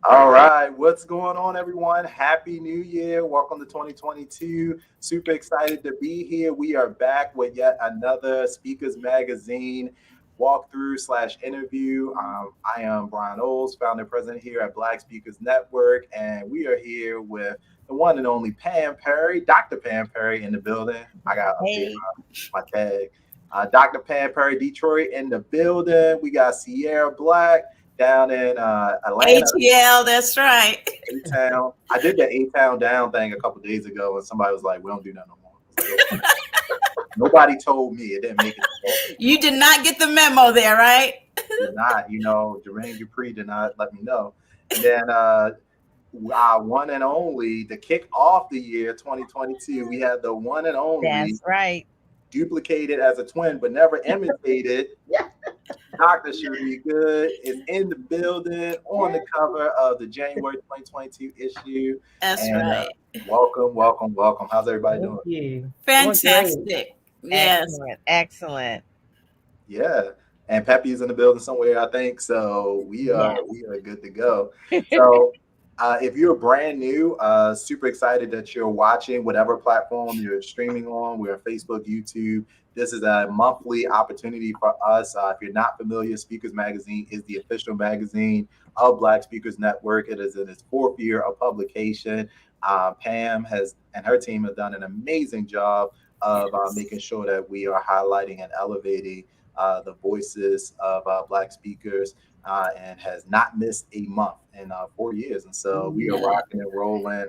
All right, what's going on, everyone? Happy New Year. Welcome to 2022. Super excited to be here. We are back with yet another Speakers Magazine walkthrough slash interview. I am Brian Oles, founder and president here at Black Speakers Network, and we are here with the one and only Pam Perry, Dr. Pam Perry in the building. I got to update Hey, my tag. Dr. Pam Perry, Detroit in the building. We got Chere Black down in Atlanta, ATL, that's right. A-Town. I did the A-Town down thing a couple days ago, and somebody was like, "We don't do that no more." I was like, "Okay." Nobody told me. It didn't make it. You did not get the memo there, right? Did not, Jermaine Dupree did not let me know. And then our one and only to kick off the year 2022, we had the one and only that's right. duplicated as a twin, but never imitated. Dr. Chere Goode is in the building on the cover of the January 2022 issue. That's And right. welcome. How's everybody doing? Thank you. Fantastic. Yes. Excellent. Yeah. And Peppy's in the building somewhere, I think. So we are good to go. So if you're brand new, super excited that you're watching whatever platform you're streaming on. We're on Facebook, YouTube. This is a monthly opportunity for us. If you're not familiar, Speakers Magazine is the official magazine of Black Speakers Network. It is in its fourth year of publication. Pam and her team have done an amazing job of making sure that we are highlighting and elevating the voices of Black speakers. And has not missed a month in 4 years. And so we are rocking and rolling.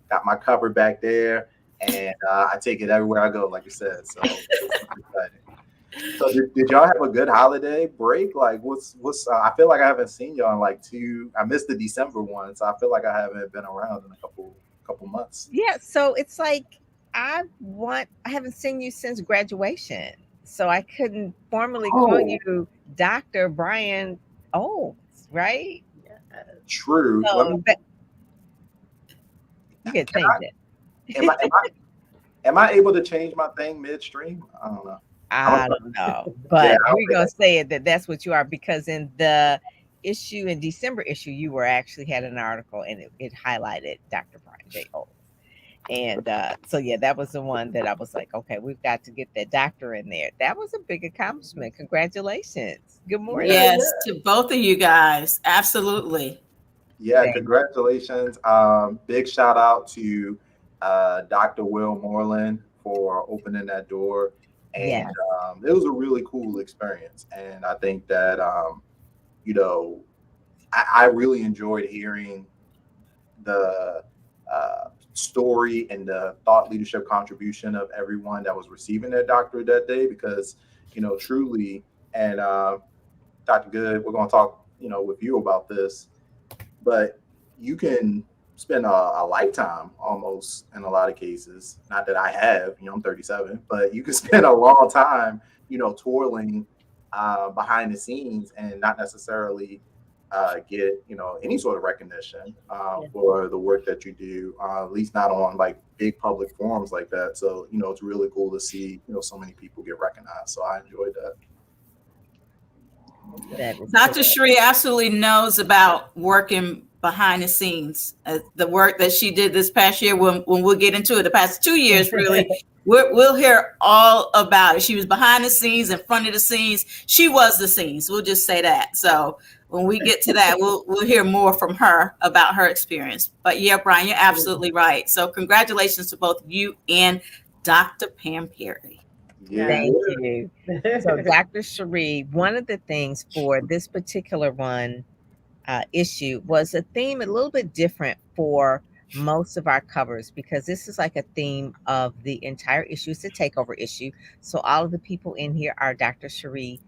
Got my cover back there, and I take it everywhere I go, like you said. So it's exciting. So did y'all have a good holiday break? Like what's I feel like I haven't seen y'all in like I missed the December one, so I feel like I haven't been around in a couple months. Yeah, so it's like I haven't seen you since graduation. So I couldn't formally call you Dr. Brian Oles, right? True. So you can change it. Am I able to change my thing midstream? I don't know. I don't know, but we're gonna say it that's what you are, because in the issue, in December issue, you were actually had an article and it highlighted Dr. Brian J. Oles. And so that was the one that I was like, okay, we've got to get that doctor in there. That was a big accomplishment. Congratulations. Good morning. Yes, to both of you guys. Absolutely. Yeah, congratulations. Big shout out to Dr. Will Moreland for opening that door. And it was a really cool experience. And I think that, I really enjoyed hearing the story and the thought leadership contribution of everyone that was receiving their doctorate that day, because, truly, and Dr. Goode, we're going to talk, with you about this, but you can spend a lifetime almost in a lot of cases. Not that I have, I'm 37, but you can spend a long time, twirling behind the scenes and not necessarily get any sort of recognition for the work that you do, at least not on like big public forums like that. So it's really cool to see so many people get recognized. So I enjoyed that. Dr. Chere absolutely knows about working behind the scenes. The work that she did this past year, when we'll get into it, the past 2 years, really, we'll hear all about it. She was behind the scenes, in front of the scenes. She was the scenes. We'll just say that. So when we get to that, we'll hear more from her about her experience. But yeah, Brian, you're absolutely right. So congratulations to both you and Dr. Pam Perry. Yeah. Thank you. So Dr. Chere, one of the things for this particular one issue was a theme a little bit different for most of our covers, because this is like a theme of the entire issue. It's a takeover issue. So all of the people in here are Dr. Chere's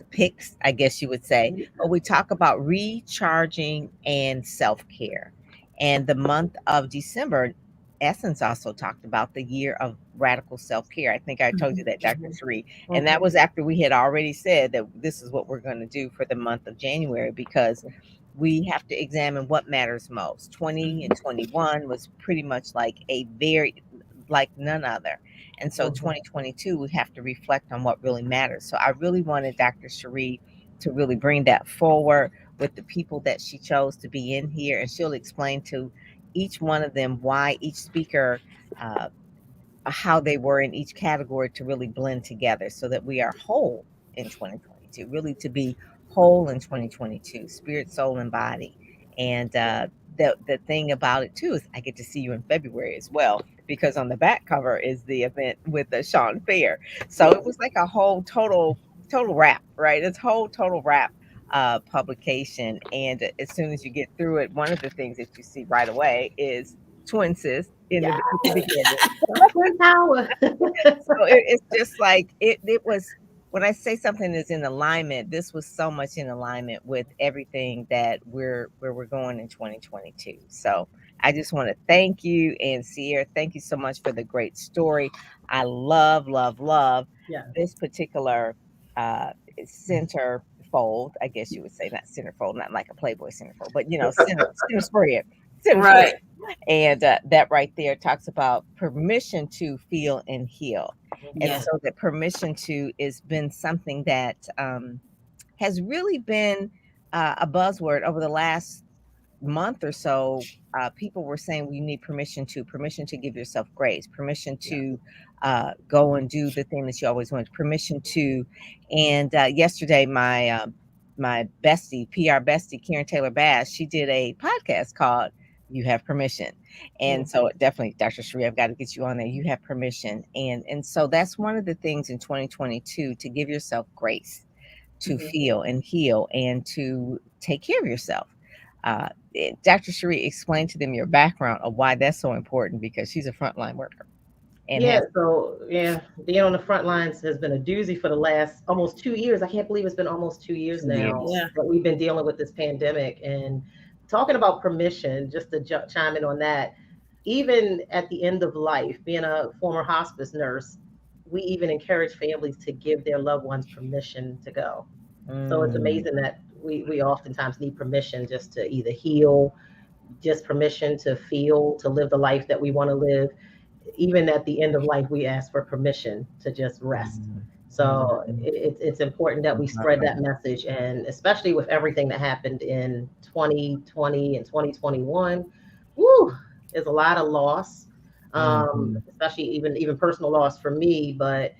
picks, I guess you would say. But we talk about recharging and self-care. And the month of December, Essence also talked about the year of radical self-care. I think I told you that, Dr. Chere. And that was after we had already said that this is what we're going to do for the month of January, because we have to examine what matters most. 20 and 21 was pretty much like like none other. And so 2022, we have to reflect on what really matters. So I really wanted Dr. Chere to really bring that forward. with the people that she chose to be in here, and she'll explain to each one of them why each speaker, uh, how they were in each category to really blend together so that we are whole in 2022, really to be whole in 2022, spirit, soul, and body. And the thing about it too is I get to see you in February as well, because on the back cover is the event with Sean Fair. So it was like a whole total wrap, right? It's whole total wrap publication. And as soon as you get through it, one of the things that you see right away is twin sis in the beginning. Twin power. So it's just like it was, when I say something is in alignment, this was so much in alignment with everything that where we're going in 2022. So I just want to thank you, and Chere, thank you so much for the great story. I love this particular centerfold, I guess you would say, not centerfold, not like a Playboy centerfold, but center spread. Right. And that right there talks about permission to feel and heal. And Yeah. so that permission to has been something that has really been a buzzword over the last month or so. People were saying we need permission to give yourself grace, permission to go and do the thing that you always wanted, permission to. And yesterday, my bestie, PR bestie, Karen Taylor Bass, she did a podcast called "You Have Permission," and so definitely, Dr. Chere, I've got to get you on there. You have permission, and so that's one of the things in 2022, to give yourself grace, to feel and heal, and to take care of yourself. Dr. Chere, explain to them your background of why that's so important, because she's a frontline worker. And being on the front lines has been a doozy for the last almost 2 years. I can't believe it's been almost 2 years now. Yeah. But we've been dealing with this pandemic, and talking about permission, just to chime in on that. Even at the end of life, being a former hospice nurse, we even encourage families to give their loved ones permission to go. So it's amazing that we oftentimes need permission just to either heal, just permission to feel, to live the life that we want to live. Even at the end of life, we ask for permission to just rest. So it's important that we spread that message, and especially with everything that happened in 2020 and 2021, there's a lot of loss, especially even personal loss for me, but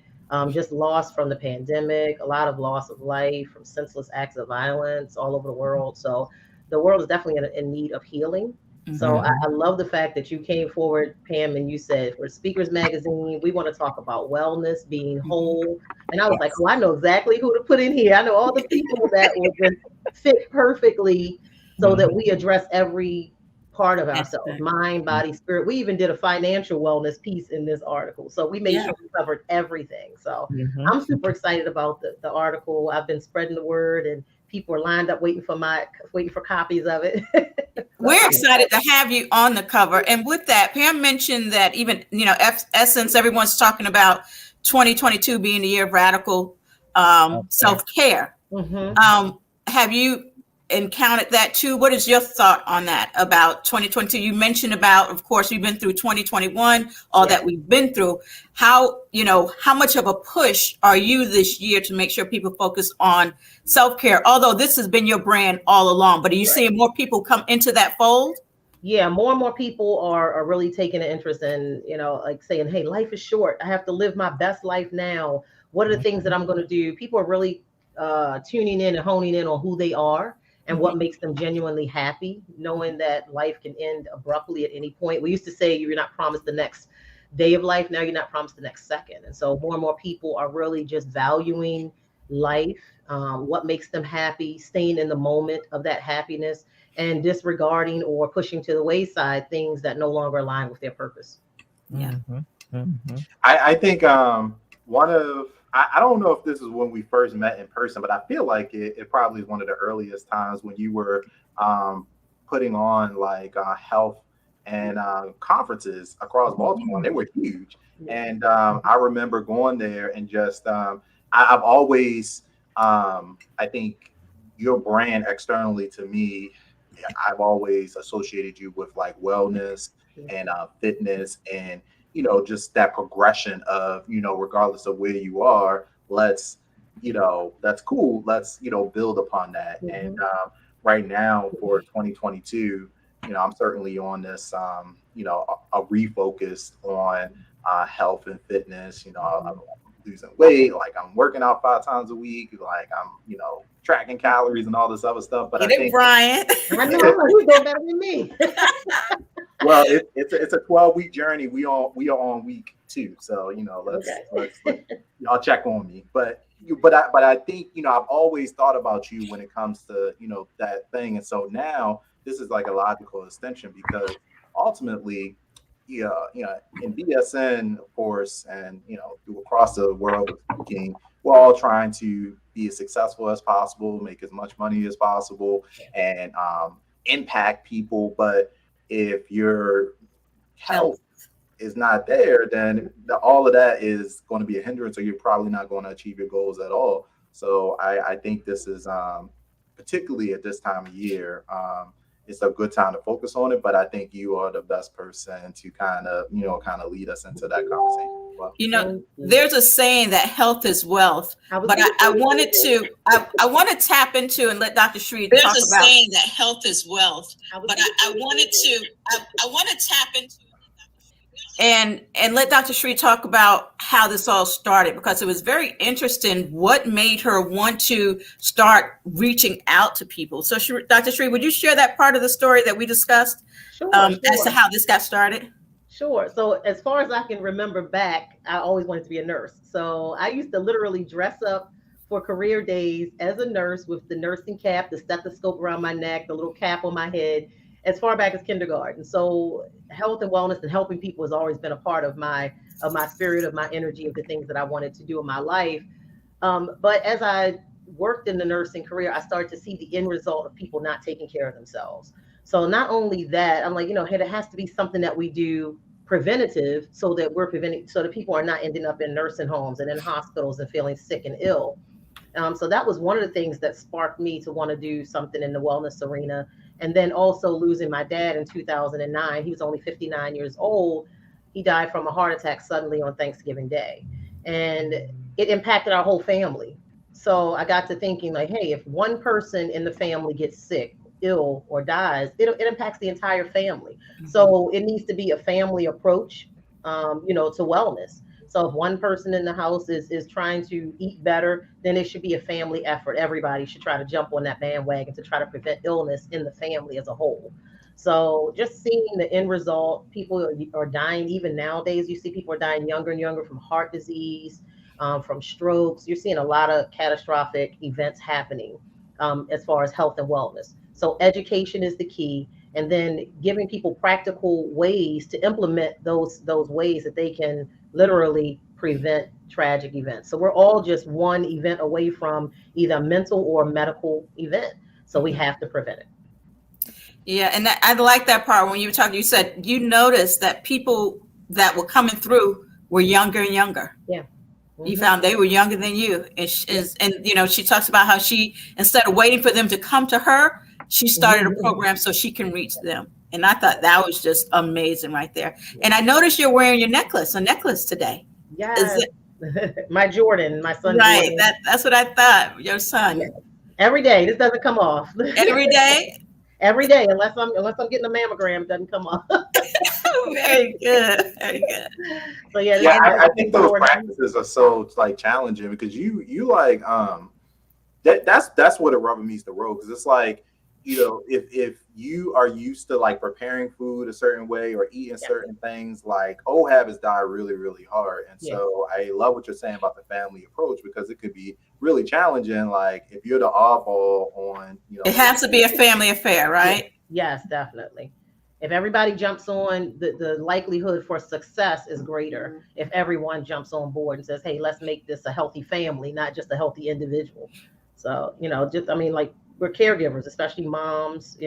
just loss from the pandemic, a lot of loss of life from senseless acts of violence all over the world. So the world is definitely in need of healing. So I love the fact that you came forward, Pam, and you said, for Speakers Magazine, we want to talk about wellness, being whole. And I was like, I know exactly who to put in here. I know all the people that will just fit perfectly so that we address every part of ourselves, mind, body, spirit. We even did a financial wellness piece in this article. So we made sure we covered everything. So I'm super excited about the article. I've been spreading the word, and people are lined up waiting for copies of it. We're excited to have you on the cover. And with that, Pam mentioned that even, Essence, everyone's talking about 2022 being the year of radical self-care. Have you encountered that too? What is your thought on that about 2022? You mentioned about, of course, we've been through 2021, all that we've been through. How much of a push are you this year to make sure people focus on self-care? Although this has been your brand all along, but are you seeing more people come into that fold? Yeah, more and more people are really taking an interest in, like saying, hey, life is short. I have to live my best life now. What are the things that I'm going to do? People are really tuning in and honing in on who they are and what makes them genuinely happy, knowing that life can end abruptly at any point. We used to say you're not promised the next day of life. Now you're not promised the next second. And so more and more people are really just valuing life, what makes them happy, staying in the moment of that happiness, and disregarding or pushing to the wayside things that no longer align with their purpose. I think I don't know if this is when we first met in person, but I feel like it probably is one of the earliest times when you were putting on like health and conferences across Baltimore. They were huge. And I remember going there and just I've always I think your brand externally to me, I've always associated you with like wellness and fitness and just that progression of, regardless of where you are, let's, that's cool. Let's, build upon that. And right now for 2022, I'm certainly on this, a refocus on health and fitness. I'm losing weight, like I'm working out 5 times a week, like I'm, tracking calories and all this other stuff. But Get I it, think, Brian. I know, I'm like, who's doing better than me? well, it's a 12-week journey. We are on week 2, so let's y'all check on me. But I think I've always thought about you when it comes to that thing, and so now this is like a logical extension because ultimately, in BSN, of course, and across the world of speaking, we're all trying to be as successful as possible, make as much money as possible, and impact people. But if your health is not there, then all of that is going to be a hindrance, or you're probably not going to achieve your goals at all. So I think this is particularly at this time of year, it's a good time to focus on it. But I think you are the best person to kind of lead us into that conversation. Well, there's a saying that health is wealth, but I wanted to want to tap into and let Dr. Chere talk about. There's a saying that health is wealth, but I want to tap into and let Dr. Chere talk about how this all started, because it was very interesting what made her want to start reaching out to people. So Dr. Chere, would you share that part of the story that we discussed? Sure. As to how this got started? Sure. So as far as I can remember back, I always wanted to be a nurse. So I used to literally dress up for career days as a nurse with the nursing cap, the stethoscope around my neck, the little cap on my head, as far back as kindergarten. So health and wellness and helping people has always been a part of my spirit, of my energy, of the things that I wanted to do in my life. But as I worked in the nursing career, I started to see the end result of people not taking care of themselves. So not only that, I'm like, hey, there has to be something that we do preventative so that we're preventing, so that people are not ending up in nursing homes and in hospitals and feeling sick and ill. So that was one of the things that sparked me to want to do something in the wellness arena. And then also losing my dad in 2009. He was only 59 years old. He died from a heart attack suddenly on Thanksgiving Day. And it impacted our whole family. So I got to thinking like, hey, if one person in the family gets sick, ill, or dies, it impacts the entire family. Mm-hmm. So it needs to be a family approach, to wellness. So if one person in the house is trying to eat better, then it should be a family effort. Everybody should try to jump on that bandwagon to try to prevent illness in the family as a whole. So just seeing the end result, people are dying. Even nowadays, you see people are dying younger and younger from heart disease, from strokes. You're seeing a lot of catastrophic events happening as far as health and wellness. So education is the key. And then giving people practical ways to implement those ways that they can literally prevent tragic events. So we're all just one event away from either a mental or medical event. So we have to prevent it. Yeah, and I like that part when you were talking. You said you noticed that people that were coming through were younger and younger. Yeah. Mm-hmm. You found they were younger than you. And she talks about how she, instead of waiting for them to come to her, she started a program so she can reach them. And I thought that was just amazing right there. And I noticed you're wearing a necklace today. Yeah. My Jordan, my son. Right. Jordan. That's what I thought. Your son. Yeah. Every day. This doesn't come off. Every day? Every day, unless I'm getting a mammogram, it doesn't come off. Very good. Very good. So yeah, I think those practices are so like challenging because you like that's what a rubber meets the road, because it's like, if you are used to like preparing food a certain way or eating certain things, like old habits die really, really hard. And so I love what you're saying about the family approach, because it could be really challenging. Like if you're the oddball on, it has to be a family affair, right? Yes, definitely. If everybody jumps on, the likelihood for success is greater if everyone jumps on board and says, hey, let's make this a healthy family, not just a healthy individual. So, we're caregivers, especially moms,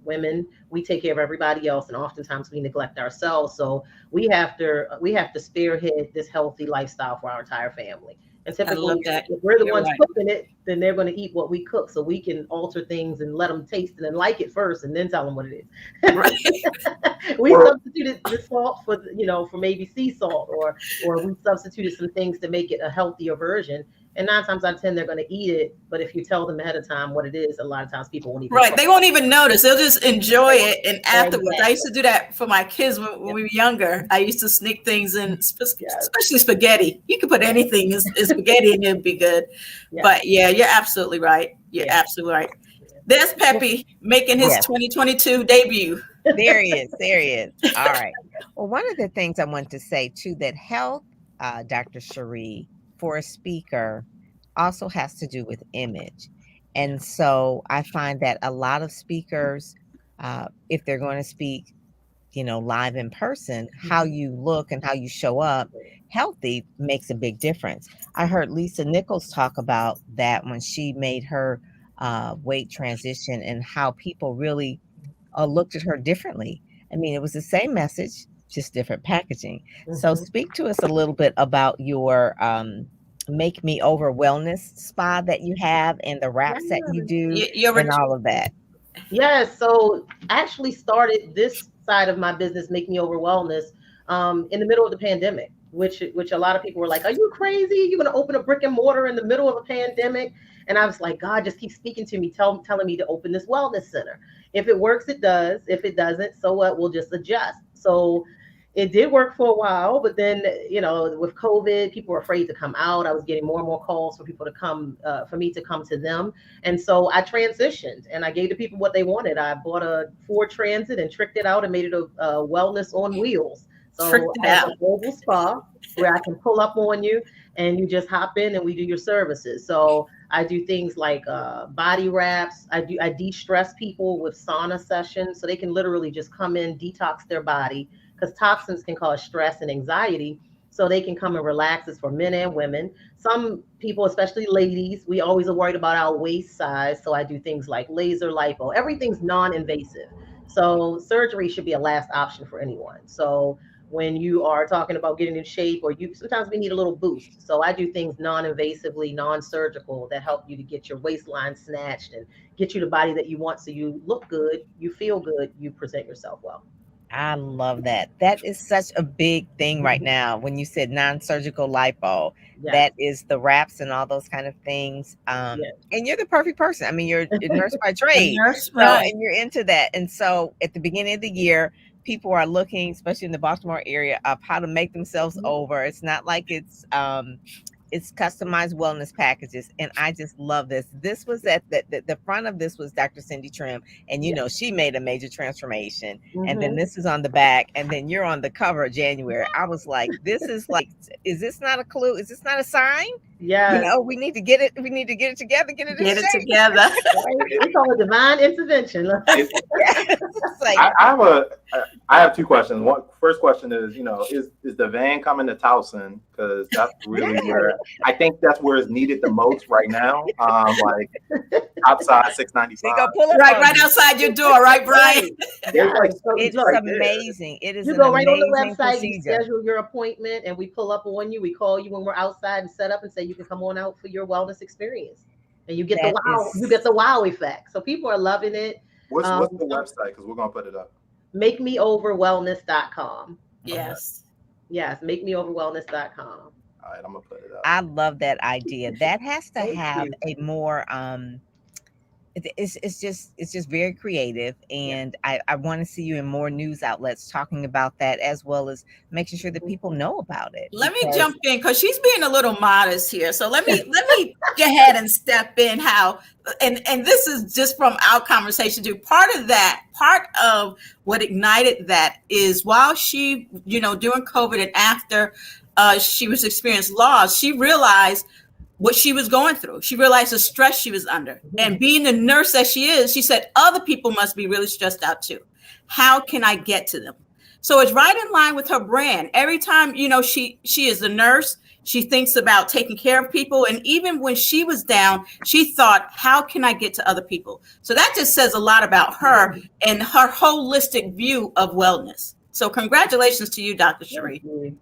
women. We take care of everybody else, and oftentimes we neglect ourselves. So we have to spearhead this healthy lifestyle for our entire family. And typically, if we're the ones cooking it, then they're going to eat what we cook. So we can alter things and let them taste it and like it first, and then tell them what it is. Right. We substituted the salt for maybe sea salt, or we substituted some things to make it a healthier version. And 9 times out of 10, they're going to eat it. But if you tell them ahead of time what it is, a lot of times people won't even Right. try. They won't even notice. They'll just enjoy it. And afterwards, I Exactly. used to do that for my kids when we were younger. I used to sneak things in, Yes. especially spaghetti. You could put anything in spaghetti and it'd be good. Yes. But yeah, you're absolutely right. You're Yeah. absolutely right. There's Peppy making his Yes. 2022 debut. There he is. There he is. All right. Well, one of the things I want to say too, that health, Dr. Chere, for a speaker also has to do with image. And so I find that a lot of speakers, if they're going to speak, live in person, how you look and how you show up healthy makes a big difference. I heard Lisa Nichols talk about that when she made her weight transition, and how people really looked at her differently. I mean, it was the same message, just different packaging. So, speak to us a little bit about your Make Me Over wellness spa that you have, and the wraps that you do, You're and all of that. Yes. So I actually started this side of my business, Make Me Over Wellness, in the middle of the pandemic, which a lot of people were like, "Are you crazy? You're going to open a brick and mortar in the middle of a pandemic?" And I was like, God just keeps speaking to me, telling me to open this wellness center. If it works, it does. If it doesn't, so what? We'll just adjust. So it did work for a while, but then, with COVID, people were afraid to come out. I was getting more and more calls for people to come, for me to come to them. And so I transitioned and I gave the people what they wanted. I bought a Ford Transit and tricked it out and made it a wellness on wheels. So I have a mobile spa where I can pull up on you and you just hop in and we do your services. So I do things like body wraps. I de-stress people with sauna sessions, so they can literally just come in, detox their body, because toxins can cause stress and anxiety. So they can come and relax. It's for men and women. Some people, especially ladies, we always are worried about our waist size. So I do things like laser lipo. Everything's non-invasive. So surgery should be a last option for anyone. So when you are talking about getting in shape, or sometimes we need a little boost. So I do things non-invasively, non-surgical, that help you to get your waistline snatched and get you the body that you want, so you look good, you feel good, you present yourself well. I love that. That is such a big thing right now. When you said non-surgical lipo, Yes. that is the wraps and all those kind of things. Yes. And you're the perfect person. I mean, you're a nurse by trade, nurse, so right. and you're into that. And so at the beginning of the year, people are looking, especially in the Baltimore area, of how to make themselves over. It's not like it's customized wellness packages, and I just love this. This was at the front of this was Dr. Cindy Trim, and she made a major transformation. And then this is on the back, and then you're on the cover of January. I was like, this is like, is this not a clue? Is this not a sign? Yes. We need to get it. We need to get it together. Get it together. We call it divine intervention. I have two questions. First question is, is the van coming to Towson? Because that's really where I think that's where it's needed the most right now. Like outside 695. Right outside your door, right, Brian? It's amazing. It is. You go right on the website. You schedule your appointment, and we pull up on you. We call you when we're outside and set up and say you can come on out for your wellness experience, and you get the wow. You get the wow effect. So people are loving it. What's the website? Because we're gonna put it up. MakeMeOverWellness.com. Yes. Yes, MakeMeOverWellness.com. All right, I'm gonna put it up. I love that idea. That has to have a more it's just very creative, and I want to see you in more news outlets talking about that, as well as making sure that people know about it. Let me jump in, because she's being a little modest here. So let me go ahead and step in. And this is just from our conversation too. Part of what ignited that is, while she, during COVID and after she was experienced loss, she realized what she was going through. She realized the stress she was under. And being the nurse that she is, she said, other people must be really stressed out too. How can I get to them? So it's right in line with her brand. Every time, she is the nurse, she thinks about taking care of people. And even when she was down, she thought, how can I get to other people? So that just says a lot about her and her holistic view of wellness. So congratulations to you, Dr. Chere.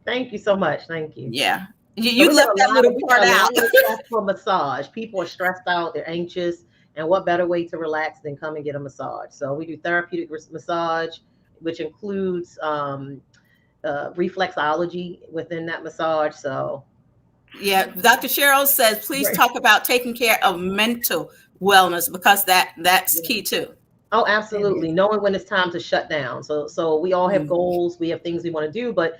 Thank you so much. Thank you. Yeah. You left that little part out. For massage. People are stressed out, they're anxious, and what better way to relax than come and get a massage? So we do therapeutic massage, which includes reflexology within that massage. So Yeah, Dr. Cheryl says, please talk about taking care of mental wellness because that's key too. Oh, absolutely. Knowing when it's time to shut down. So we all have goals, we have things we want to do, but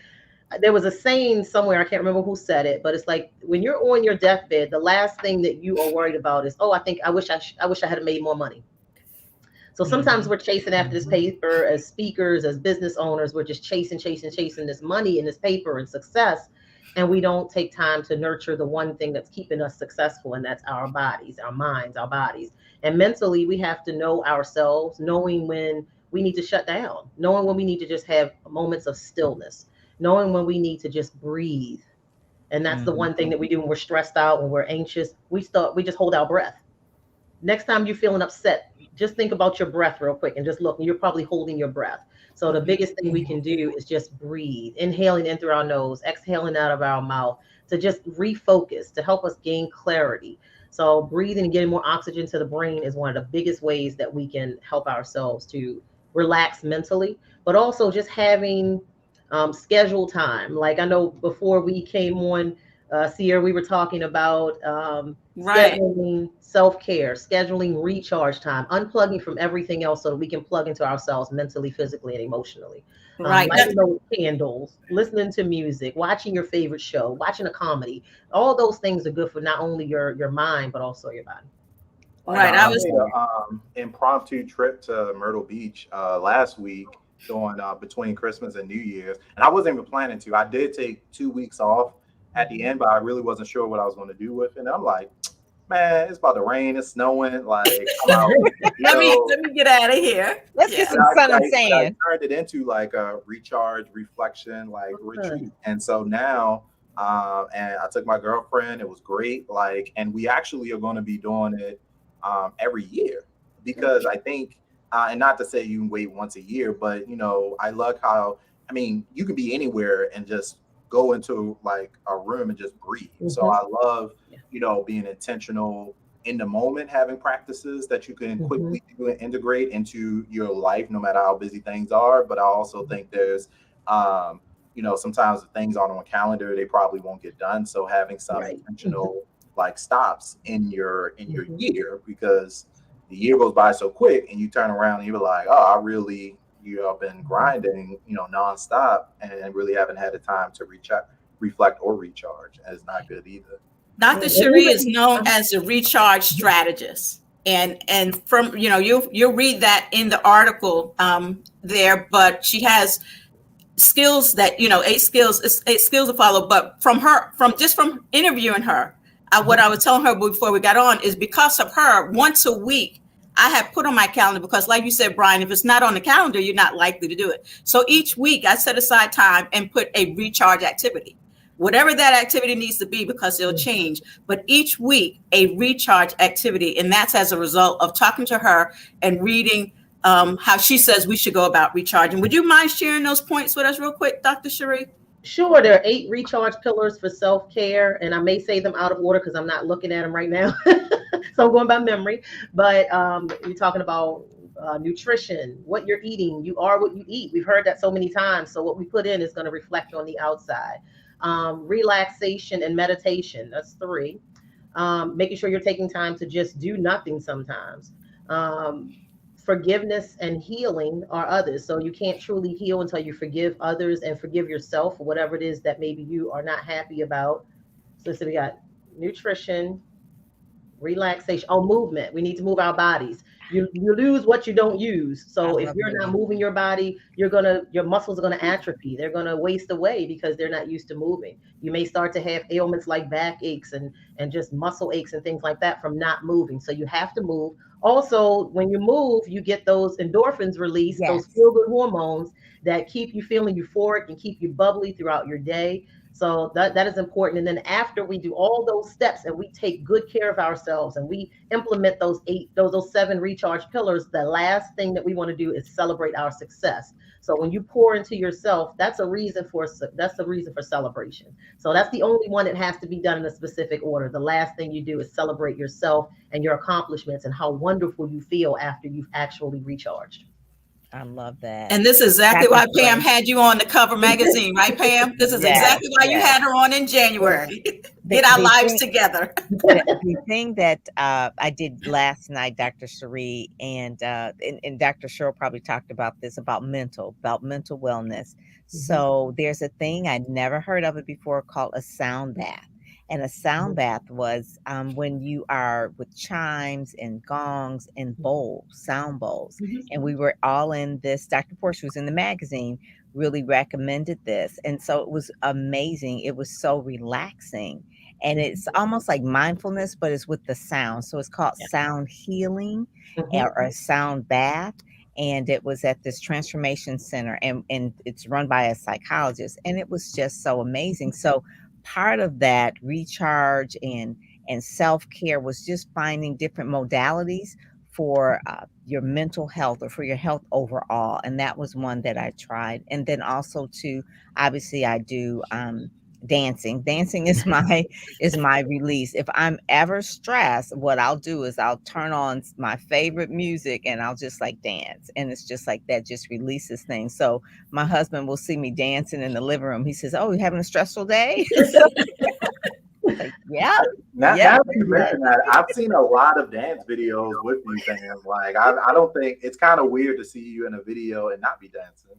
there was a saying somewhere, I can't remember who said it, but it's like when you're on your deathbed, the last thing that you are worried about is, oh, I wish I had made more money. So sometimes we're chasing after this paper as speakers, as business owners, we're just chasing this money and this paper and success. And we don't take time to nurture the one thing that's keeping us successful, and that's our bodies, our minds, our bodies. And mentally, we have to know ourselves, knowing when we need to shut down, knowing when we need to just have moments of stillness, knowing when we need to just breathe. And that's the one thing that we do when we're stressed out, when we're anxious. We just hold our breath. Next time you're feeling upset, just think about your breath real quick and just look, and you're probably holding your breath. So the biggest thing we can do is just breathe, inhaling in through our nose, exhaling out of our mouth, to just refocus, to help us gain clarity. So breathing and getting more oxygen to the brain is one of the biggest ways that we can help ourselves to relax mentally, but also just having scheduled time. Like I know before we came on, Chere, we were talking about scheduling self-care, scheduling recharge time, unplugging from everything else so that we can plug into ourselves mentally, physically, and emotionally. Lighting those candles, listening to music, watching your favorite show, watching a comedy. All those things are good for not only your mind, but also your body. Right. I was impromptu trip to Myrtle Beach last week during between Christmas and New Year's, and I wasn't even planning to. I did take 2 weeks off at the end, but I really wasn't sure what I was going to do with it. And I'm like, man, it's about to rain, it's snowing. Like, let me get out of here. Let's get some sun and sand. I turned it into like a recharge, reflection, like retreat. And so now, and I took my girlfriend. It was great. Like, and we actually are going to be doing it every year because I think, and not to say you can wait once a year, but I love how, you could be anywhere and just go into like a room and just breathe. So I love, being intentional in the moment, having practices that you can quickly do and integrate into your life, no matter how busy things are. But I also think there's, sometimes the things aren't on a calendar, they probably won't get done. So having some intentional like stops in your year, because the year goes by so quick and you turn around and you're like, oh, I really, I've been grinding, nonstop and really haven't had the time to reflect or recharge. And it's not good either. Dr. Chere is known as a recharge strategist. And from, you'll read that in the article there, but she has skills that, 8 skills to follow. But from interviewing her, what I was telling her before we got on is because of her, once a week, I have put on my calendar because like you said, Brian, if it's not on the calendar, you're not likely to do it. So each week I set aside time and put a recharge activity, whatever that activity needs to be, because it'll change. But each week a recharge activity. And that's as a result of talking to her and reading how she says we should go about recharging. Would you mind sharing those points with us real quick, Dr. Chere? Sure. There are 8 recharge pillars for self-care, and I may say them out of order because I'm not looking at them right now. So I'm going by memory. But you're talking about nutrition, what you're eating. You are what you eat. We've heard that so many times. So what we put in is going to reflect on the outside. Relaxation and meditation. That's 3. Making sure you're taking time to just do nothing sometimes. Forgiveness and healing are others. So you can't truly heal until you forgive others and forgive yourself for whatever it is that maybe you are not happy about. So we got nutrition, relaxation, movement. We need to move our bodies. You lose what you don't use. So if you're not moving your body, your muscles are gonna atrophy. They're gonna waste away because they're not used to moving. You may start to have ailments like back aches and just muscle aches and things like that from not moving. So you have to move. Also, when you move, you get those endorphins released, those feel-good hormones that keep you feeling euphoric and keep you bubbly throughout your day. So that is important. And then after we do all those steps and we take good care of ourselves and we implement those 7 recharge pillars, the last thing that we want to do is celebrate our success. So when you pour into yourself, that's a reason for celebration. So that's the only one that has to be done in a specific order. The last thing you do is celebrate yourself and your accomplishments and how wonderful you feel after you've actually recharged. I love that. And this is exactly Dr. why Pam Sheree. had you on the cover magazine, right, Pam? This is Yes, exactly why you yes. had her on in January. The, Get our the lives thing, together. the thing that I did last night, Dr. Cherie, and Dr. Cheryl probably talked about this about mental wellness. So there's a thing I never heard of it before called a sound bath. And a sound bath was when you are with chimes and gongs and bowls, sound bowls. And we were all in this. Dr. Porsche was in the magazine, really recommended this. And so it was amazing. It was so relaxing, and it's almost like mindfulness, but it's with the sound. So it's called sound healing or a sound bath. And it was at this transformation center, and it's run by a psychologist. And it was just so amazing. So part of that recharge and self-care was just finding different modalities for your mental health or for your health overall. And that was one that I tried. And then also too, obviously I do dancing is my release. If I'm ever stressed, what I'll do is I'll turn on my favorite music and I'll just like dance, and it's just like that just releases things. So my husband will see me dancing in the living room. He says, "Oh, you having a stressful day?" So, like, yeah, Now, yeah. now that you mention that, I've seen a lot of dance videos with you, Pam. Like, I don't think it's kind of weird to see you in a video and not be dancing.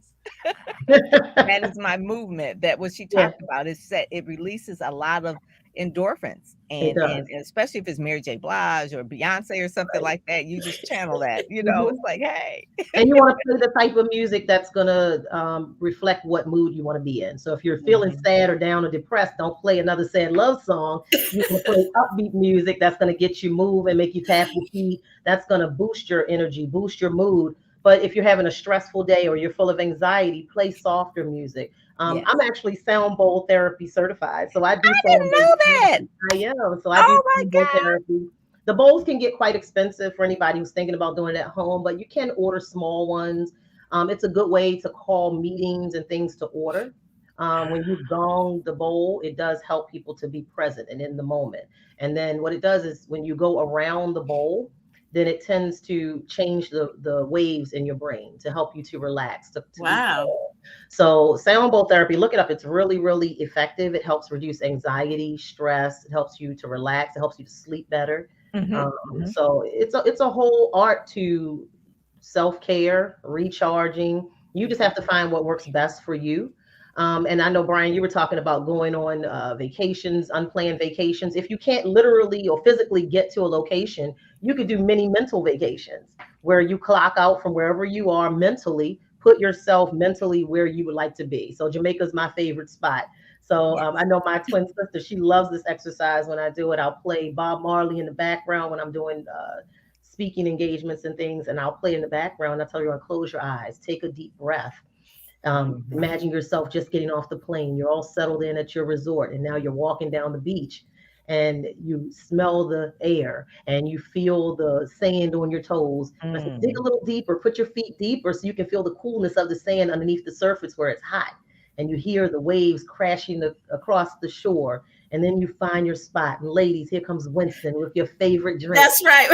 That is my movement. That what she talked about is that it releases a lot of endorphins, It and does. especially if it's Mary J. Blige or Beyonce or something like that, you just channel that. It's like, hey. And you want to play the type of music that's going to reflect what mood you want to be in. So if you're feeling sad or down or depressed, don't play another sad love song. You can play upbeat music that's going to get you move and make you tap your feet. That's going to boost your energy, boost your mood. But if you're having a stressful day or you're full of anxiety, play softer music. Yes. I'm actually sound bowl therapy certified. So I do I sound didn't know that. I am. So I do Oh my sound bowl God. therapy. The bowls can get quite expensive for anybody who's thinking about doing it at home, but you can order small ones. It's a good way to call meetings and things to order. When you gong the bowl, it does help people to be present and in the moment. And then what it does is when you go around the bowl, then it tends to change the waves in your brain to help you to relax. To Wow. So sound bowl therapy, look it up. It's really, really effective. It helps reduce anxiety, stress. It helps you to relax. It helps you to sleep better. So it's a whole art to self-care, recharging. You just have to find what works best for you. And I know, Brian, you were talking about going on vacations, unplanned vacations. If you can't literally or physically get to a location, you could do mini mental vacations where you clock out from wherever you are mentally, put yourself mentally where you would like to be. So Jamaica's my favorite spot. So I know my twin sister, she loves this exercise. When I do it, I'll play Bob Marley in the background when I'm doing speaking engagements and things, and I'll play in the background. I tell you, close your eyes, take a deep breath. Imagine yourself just getting off the plane. You're all settled in at your resort, and now you're walking down the beach, and you smell the air, and you feel the sand on your toes. I said, dig a little deeper, put your feet deeper, so you can feel the coolness of the sand underneath the surface where it's hot, and you hear the waves crashing across the shore, and then you find your spot. And ladies, here comes Winston with your favorite drink. That's right.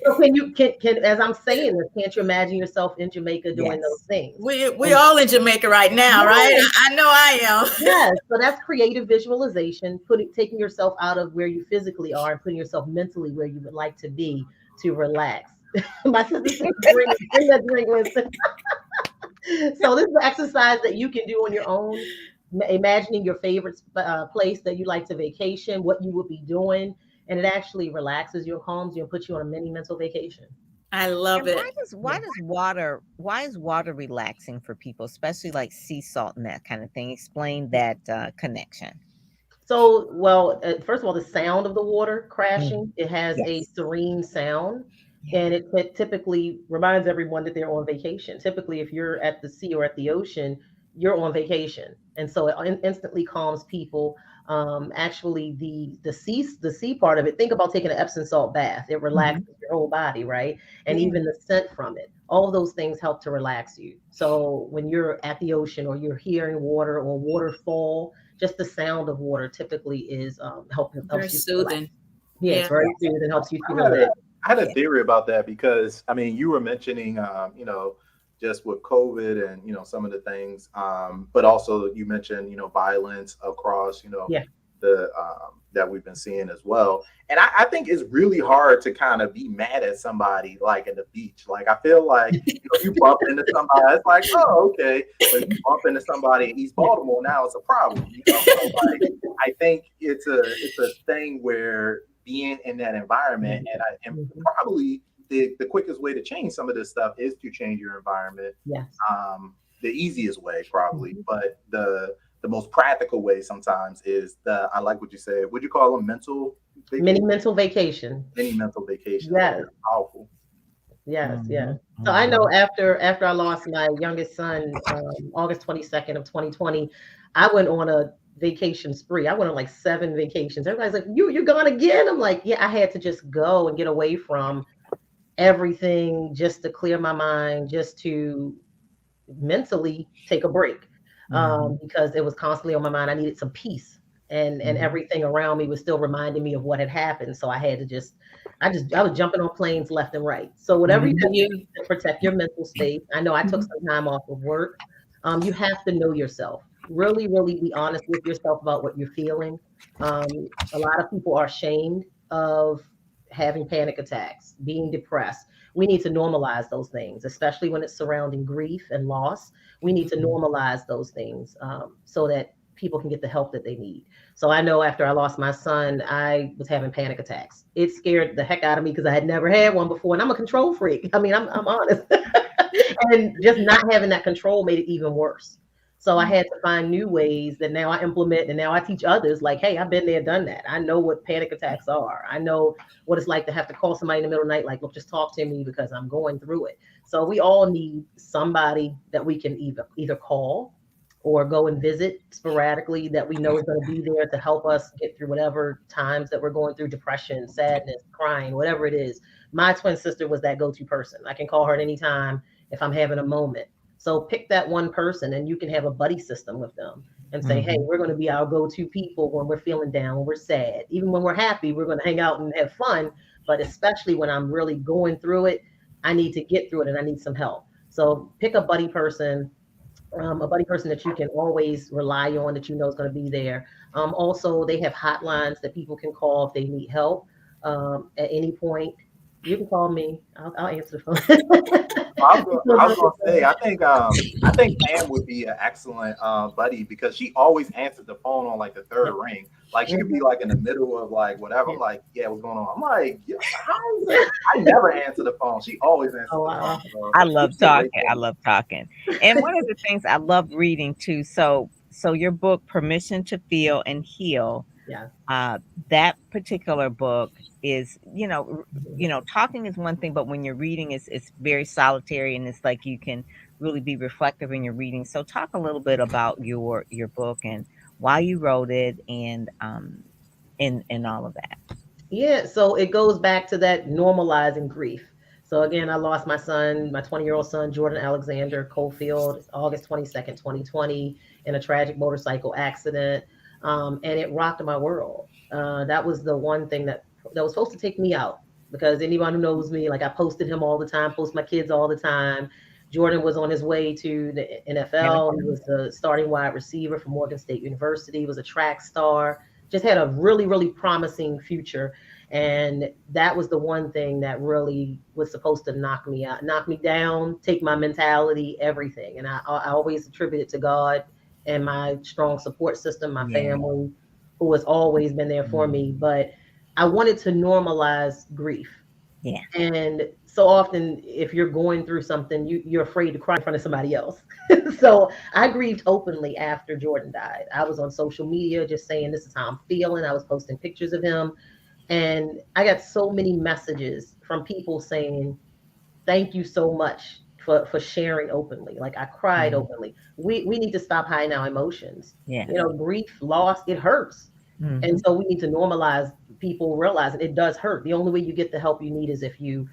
So can as I'm saying this, can't you imagine yourself in Jamaica doing those things? We all in Jamaica right now, right? I know I am. Yes. So that's creative visualization, taking yourself out of where you physically are and putting yourself mentally where you would like to be to relax. My sister said, bring that drink, Winston. So this is an exercise that you can do on your own, imagining your favorite place that you like to vacation, what you would be doing, and it actually relaxes you, calms you, and puts you on a mini mental vacation. I love it. Why is water relaxing for people, especially like sea salt and that kind of thing? Explain that connection. So, well, first of all, the sound of the water crashing, it has a serene sound. And it typically reminds everyone that they're on vacation. Typically, if you're at the sea or at the ocean, you're on vacation, and so it instantly calms people. Actually, the sea part of it. Think about taking an Epsom salt bath. It relaxes your whole body, right? And even the scent from it. All of those things help to relax you. So when you're at the ocean or you're hearing water or waterfall, just the sound of water typically is helps very you soothing. Yeah, it's very soothing. Helps you feel that. I had a theory about that because I mean, you were mentioning, just with COVID and, some of the things. But also you mentioned, violence across, Yeah. the that we've been seeing as well. And I think it's really hard to kind of be mad at somebody like at the beach. Like I feel like you bump into somebody, it's like, oh, okay. But you bump into somebody in East Baltimore, now it's a problem. So like I think it's a thing where being in that environment and probably the quickest way to change some of this stuff is to change your environment. Yes. The easiest way probably, but the most practical way sometimes is I like what you said. Would you call them mental vacation? Mini mental vacation. Mini mental vacation. Yes. Powerful. Yes, yes. So I know after I lost my youngest son, August 22nd of 2020, I went on a vacation spree. I went on like 7 vacations. Everybody's like, you gone again? I'm like, yeah, I had to just go and get away from everything just to clear my mind, just to mentally take a break. Because it was constantly on my mind. I needed some peace, and everything around me was still reminding me of what had happened. So I had to I was jumping on planes left and right. So whatever you do to protect your mental state. I know I took some time off of work. You have to know yourself. Really, really be honest with yourself about what you're feeling. A lot of people are ashamed of having panic attacks, being depressed. We need to normalize those things, especially when it's surrounding grief and loss. We need to normalize those things so that people can get the help that they need. So I know after I lost my son, I was having panic attacks. It scared the heck out of me because I had never had one before, and I'm a control freak. I mean, I'm honest. And just not having that control made it even worse. So I had to find new ways that now I implement, and now I teach others like, hey, I've been there, done that. I know what panic attacks are. I know what it's like to have to call somebody in the middle of the night, like, look, just talk to me because I'm going through it. So we all need somebody that we can either call or go and visit sporadically that we know is going to be there to help us get through whatever times that we're going through, depression, sadness, crying, whatever it is. My twin sister was that go-to person. I can call her at any time if I'm having a moment. So pick that one person and you can have a buddy system with them and say, hey, we're going to be our go-to people when we're feeling down, when we're sad. Even when we're happy, we're going to hang out and have fun. But especially when I'm really going through it, I need to get through it and I need some help. So pick a buddy person that you can always rely on, that you know is going to be there. Also, they have hotlines that people can call if they need help at any point. You can call me. I'll answer the phone. I was gonna say, I think Pam would be an excellent buddy because she always answered the phone on like the third ring. Like she could be like in the middle of like whatever. I'm like, yeah, what's going on? I'm like, yeah, how is it? I never answer the phone. She always answers the phone. So I love talking. I love talking. And one of the things I love reading too. So your book, Permission to Feel and Heal. Yeah. That particular book is, talking is one thing, but when you're reading, it's very solitary, and it's like you can really be reflective in your reading. So talk a little bit about your book and why you wrote it, and all of that. Yeah, so it goes back to that normalizing grief. So again, I lost my son, my 20-year-old son, Jordan Alexander Cofield, August 22nd, 2020, in a tragic motorcycle accident. And it rocked my world. That was the one thing that was supposed to take me out, because anyone who knows me, like I posted him all the time, post my kids all the time. Jordan was on his way to the NFL. He was the starting wide receiver for Morgan State University. He was a track star. Just had a really, really promising future. And that was the one thing that really was supposed to knock me out, knock me down, take my mentality, everything. And I always attribute it to God and my strong support system, my family, who has always been there for me. But I wanted to normalize grief. Yeah. And so often, if you're going through something, you're afraid to cry in front of somebody else. So I grieved openly after Jordan died. I was on social media just saying, this is how I'm feeling. I was posting pictures of him. And I got so many messages from people saying, thank you so much for sharing openly. Like I cried openly. We need to stop hiding our emotions. Yeah. Grief, loss, it hurts. And so we need to normalize people realizing it does hurt. The only way you get the help you need is if you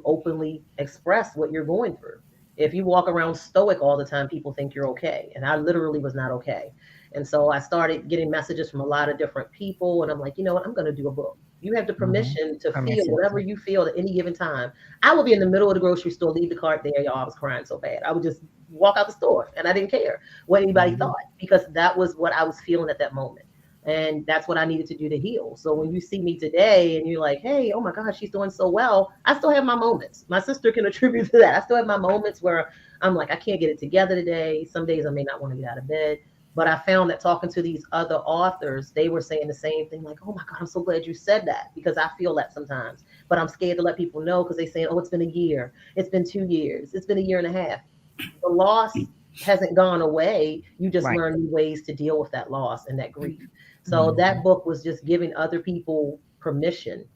openly express what you're going through. If you walk around stoic all the time, people think you're okay. And I literally was not okay. And so I started getting messages from a lot of different people. And I'm like, you know what? I'm going to do a book. You have the permission to feel Permission. whatever you feel at any given time. I would be in the middle of the grocery store, leave the cart there, y'all. I was crying so bad. I would just walk out the store and I didn't care what anybody thought, because that was what I was feeling at that moment. And that's what I needed to do to heal. So when you see me today and you're like, hey, oh my God, she's doing so well, I still have my moments. My sister can attribute to that. I still have my moments where I'm like, I can't get it together today. Some days I may not want to get out of bed. But I found that talking to these other authors, they were saying the same thing, like, oh my God, I'm so glad you said that, because I feel that sometimes. But I'm scared to let people know, because they're saying, oh, it's been a year. It's been 2 years. It's been a year and a half. The loss hasn't gone away. You just learn new ways to deal with that loss and that grief. So that book was just giving other people permission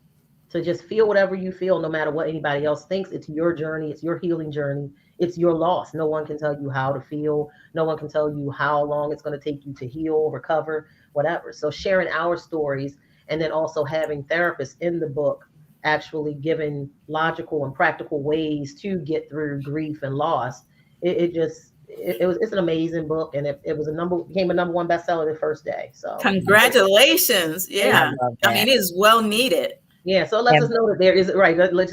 to just feel whatever you feel, no matter what anybody else thinks. It's your journey. It's your healing journey. It's your loss. No one can tell you how to feel. No one can tell you how long it's going to take you to heal, recover, whatever. So sharing our stories, and then also having therapists in the book actually giving logical and practical ways to get through grief and loss. It's an amazing book, and it became a number one bestseller the first day. So congratulations. Yeah. I mean, it is well needed. Yeah, so it lets us know that there is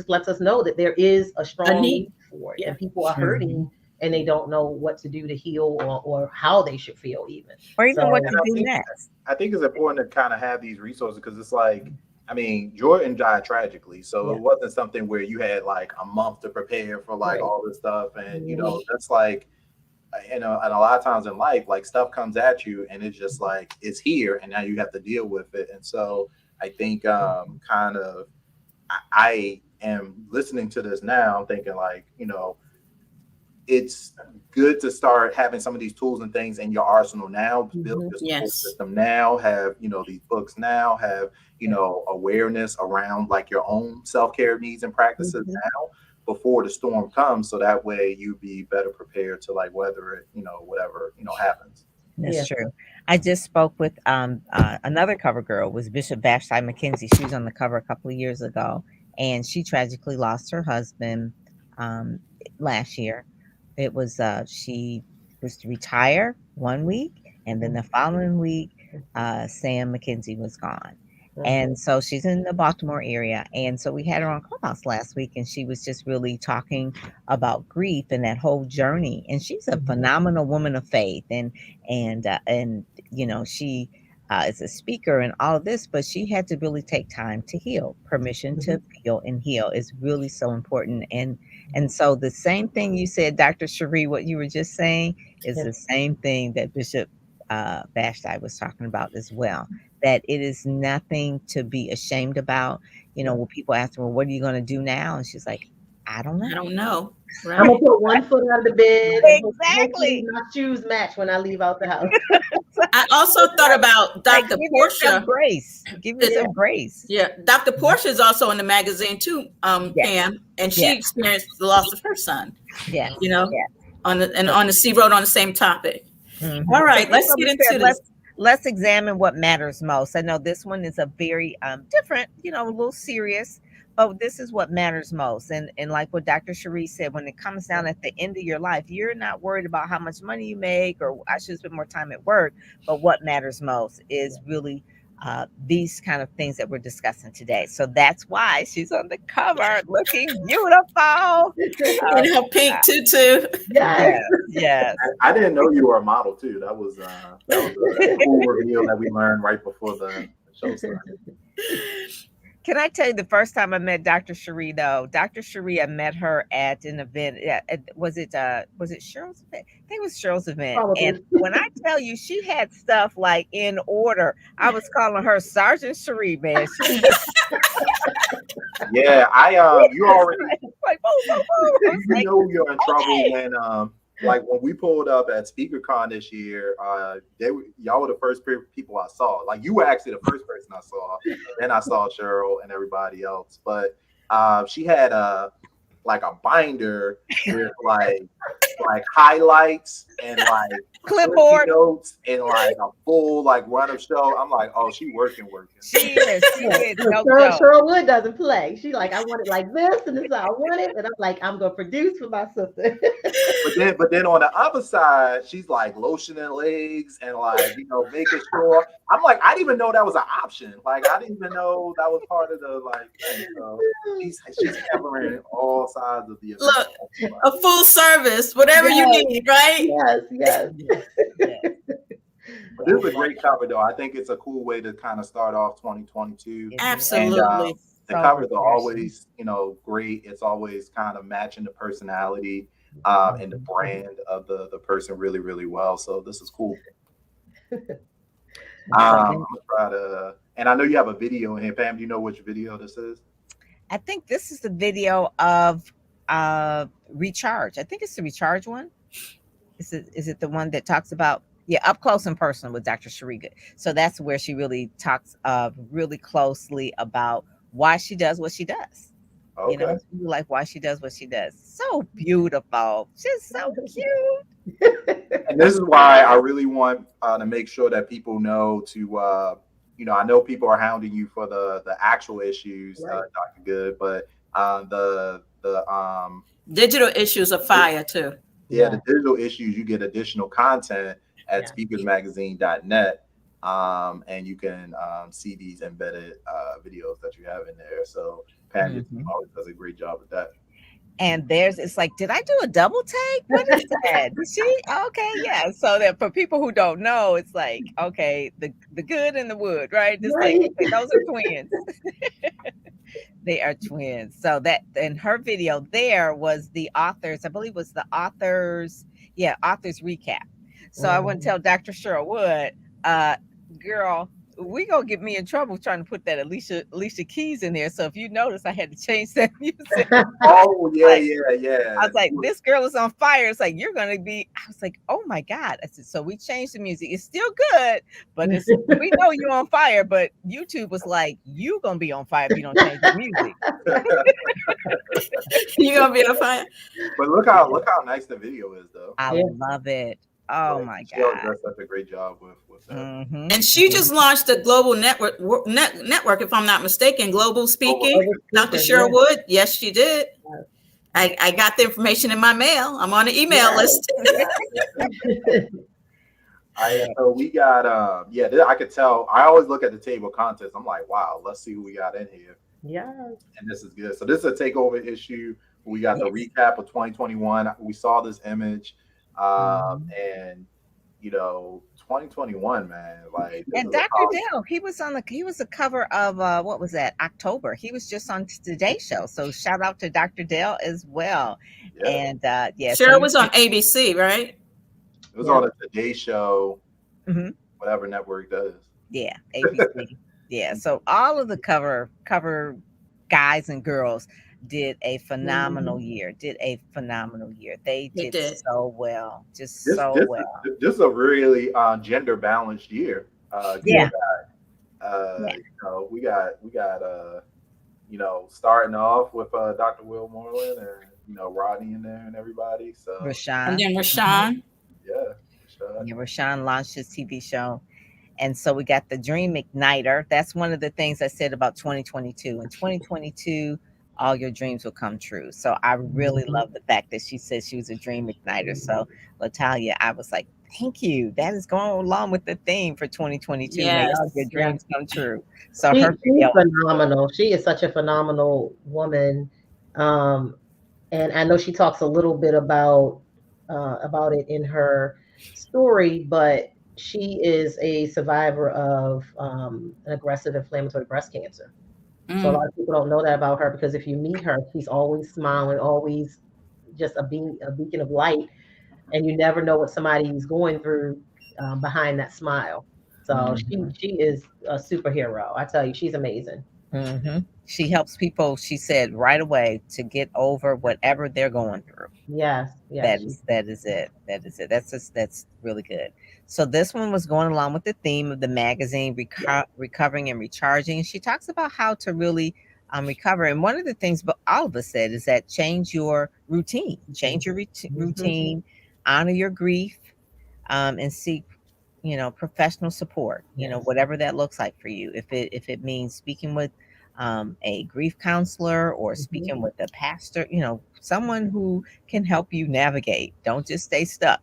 lets us know that there is a strong need for it, and people are hurting and they don't know what to do to heal, or how they should feel, even what to do next. I think it's important to kind of have these resources, because it's like, I mean, Jordan died tragically, so it wasn't something where you had like a month to prepare for like all this stuff, and you know, that's like, you know, and a lot of times in life, like stuff comes at you and it's just like, it's here and now you have to deal with it. And so I think kind of I am listening to this now, I'm thinking like, you know, it's good to start having some of these tools and things in your arsenal now, build your support system now, have, you know, these books now, have, you know, awareness around like your own self-care needs and practices now, before the storm comes, so that way you be better prepared to like weather it, you know, whatever, you know, happens. That's true. I just spoke with another cover girl, was Bishop Vashti McKenzie. She was on the cover a couple of years ago, and she tragically lost her husband last year. It was she was to retire 1 week, and then the following week Sam McKenzie was gone. And so she's in the Baltimore area. And so we had her on Clubhouse last week, and she was just really talking about grief and that whole journey. And she's a phenomenal woman of faith. And you know, she is a speaker and all of this, but she had to really take time to heal. Permission to feel and heal is really so important. And so the same thing you said, Dr. Chere, what you were just saying is the same thing that Bishop Vashti was talking about as well. That it is nothing to be ashamed about. You know, when people ask her, well, what are you going to do now? And she's like, I don't know. I don't know. Right. I'm going to put one foot out of the bed. Exactly. My shoes match when I leave out the house. I also thought about Dr. Portia. Give yourself grace. Yeah. Dr. Portia is also in the magazine too, Pam, and she experienced the loss of her son. Yeah. You know, on the C Road on the same topic. All right, let's get into this. Let's examine what matters most. I know this one is a very different, you know, a little serious, but this is what matters most. And like what Dr. Chere said, when it comes down at the end of your life, you're not worried about how much money you make, or I should spend more time at work. But what matters most is really these kind of things that we're discussing today. So that's why she's on the cover looking beautiful. In her pink tutu. Yes. I didn't know you were a model too. That was a cool reveal that we learned right before the show started. Can I tell you the first time I met Dr. Chere though? Dr. Chere, I met her at an event. Was it Cheryl's event? I think it was Cheryl's event. Probably. And when I tell you, she had stuff like in order. I was calling her Sergeant Chere, man. Yeah, you already like, you know you're in trouble when like when we pulled up at SpeakerCon this year, y'all were the first people I saw. Like you were actually the first person I saw. Then I saw Cheryl and everybody else. But she had like a binder with like highlights and like clipboard notes and like a full like run of show. I'm like, oh, she working. She is no joke. Cheryl Wood doesn't play. She like, I want it like this, and this is how I want it. And I'm like, I'm gonna produce for my sister. But then on the other side, she's like lotioning legs and like, you know, making sure. I'm like, I didn't even know that was an option. Like, I didn't even know that was part of the like thing. So she's covering all sides of the event. Look, a full service, whatever you need, right? Yes. But this is a great cover, though. I think it's a cool way to kind of start off 2022. Absolutely. And, the covers are always, you know, great. It's always kind of matching the personality and the brand of the person really, really well. So this is cool. I'm gonna try to, and I know you have a video in here, Pam. Do you know which video this is? I think this is the video of Recharge. I think it's the Recharge one. Is it the one that talks about up close and personal with Dr. Chere Goode? So that's where she really talks really closely about why she does what she does. Okay. You know, like why she does what she does. So beautiful, just so cute. And this is why I really want to make sure that people know to, you know, I know people are hounding you for the actual issues, right. Dr. Goode, but the digital issues are fire too. Yeah, the digital issues, you get additional content at speakersmagazine.net. And you can see these embedded videos that you have in there. So Pam always does a great job with that. And it's like, did I do a double take? What is that? Did she? Okay, yeah. So that for people who don't know, it's like, okay, the Goode and the Wood, right? Just like, okay, those are twins. They are twins. So that in her video there was the authors, I believe was the authors recap. So I want to tell Dr. Chere Wood, girl, we gonna get me in trouble trying to put that Alicia Keys in there. So if you notice, I had to change that music. Oh yeah. I was like, this girl is on fire. It's like you're gonna be. I was like, oh my god. I said, so we changed the music. It's still good, but we know you're on fire. But YouTube was like, you gonna be on fire if you don't change the music. You're gonna be on fire. But look how nice the video is, though. I love it. Oh my god! She does such a great job with that. And she just launched a global network, if I'm not mistaken, Global Speaking. Dr. Chere Wood, yes, she did. I got the information in my mail. I'm on the email list. So we got I could tell. I always look at the table of contents. I'm like, wow, let's see who we got in here. Yeah, and this is good. So this is a takeover issue. We got the recap of 2021. We saw this image. And you know, 2021, man, like, and Dr. Dell, he was the cover of what was that, October. He was just on Today Show, so shout out to Dr. Dell as well. And Chere was on ABC, right? It was on a Today Show, whatever network does. Yeah, ABC. Yeah, so all of the cover guys and girls did a phenomenal year. They did so well. Just so well. This is a really gender balanced year. You know, we got you know, starting off with Dr. Will Moreland and, you know, Rodney in there and everybody. So Rashawn. And then Rashawn. Rashawn launched his TV show. And so we got the Dream Igniter. That's one of the things I said about 2022. In 2022, all your dreams will come true. So I really love the fact that she said she was a dream igniter. So Latalia, I was like, thank you. That is going along with the theme for 2022. Yes. Make all your dreams come true. So she's phenomenal. She is such a phenomenal woman. And I know she talks a little bit about it in her story, but she is a survivor of an aggressive inflammatory breast cancer. So a lot of people don't know that about her, because if you meet her, she's always smiling, always just a beacon of light, and you never know what somebody's going through behind that smile. So she is a superhero. I tell you, she's amazing. She helps people, she said, right away to get over whatever they're going through. Yes. That is it. That's really good. So this one was going along with the theme of the magazine, recovering and recharging. She talks about how to really recover. And one of the things, but all of us said, is that change your routine, honor your grief, and seek, professional support, Yes. whatever that looks like for you. If it means speaking with a grief counselor or speaking with a pastor, someone who can help you navigate. Don't just stay stuck.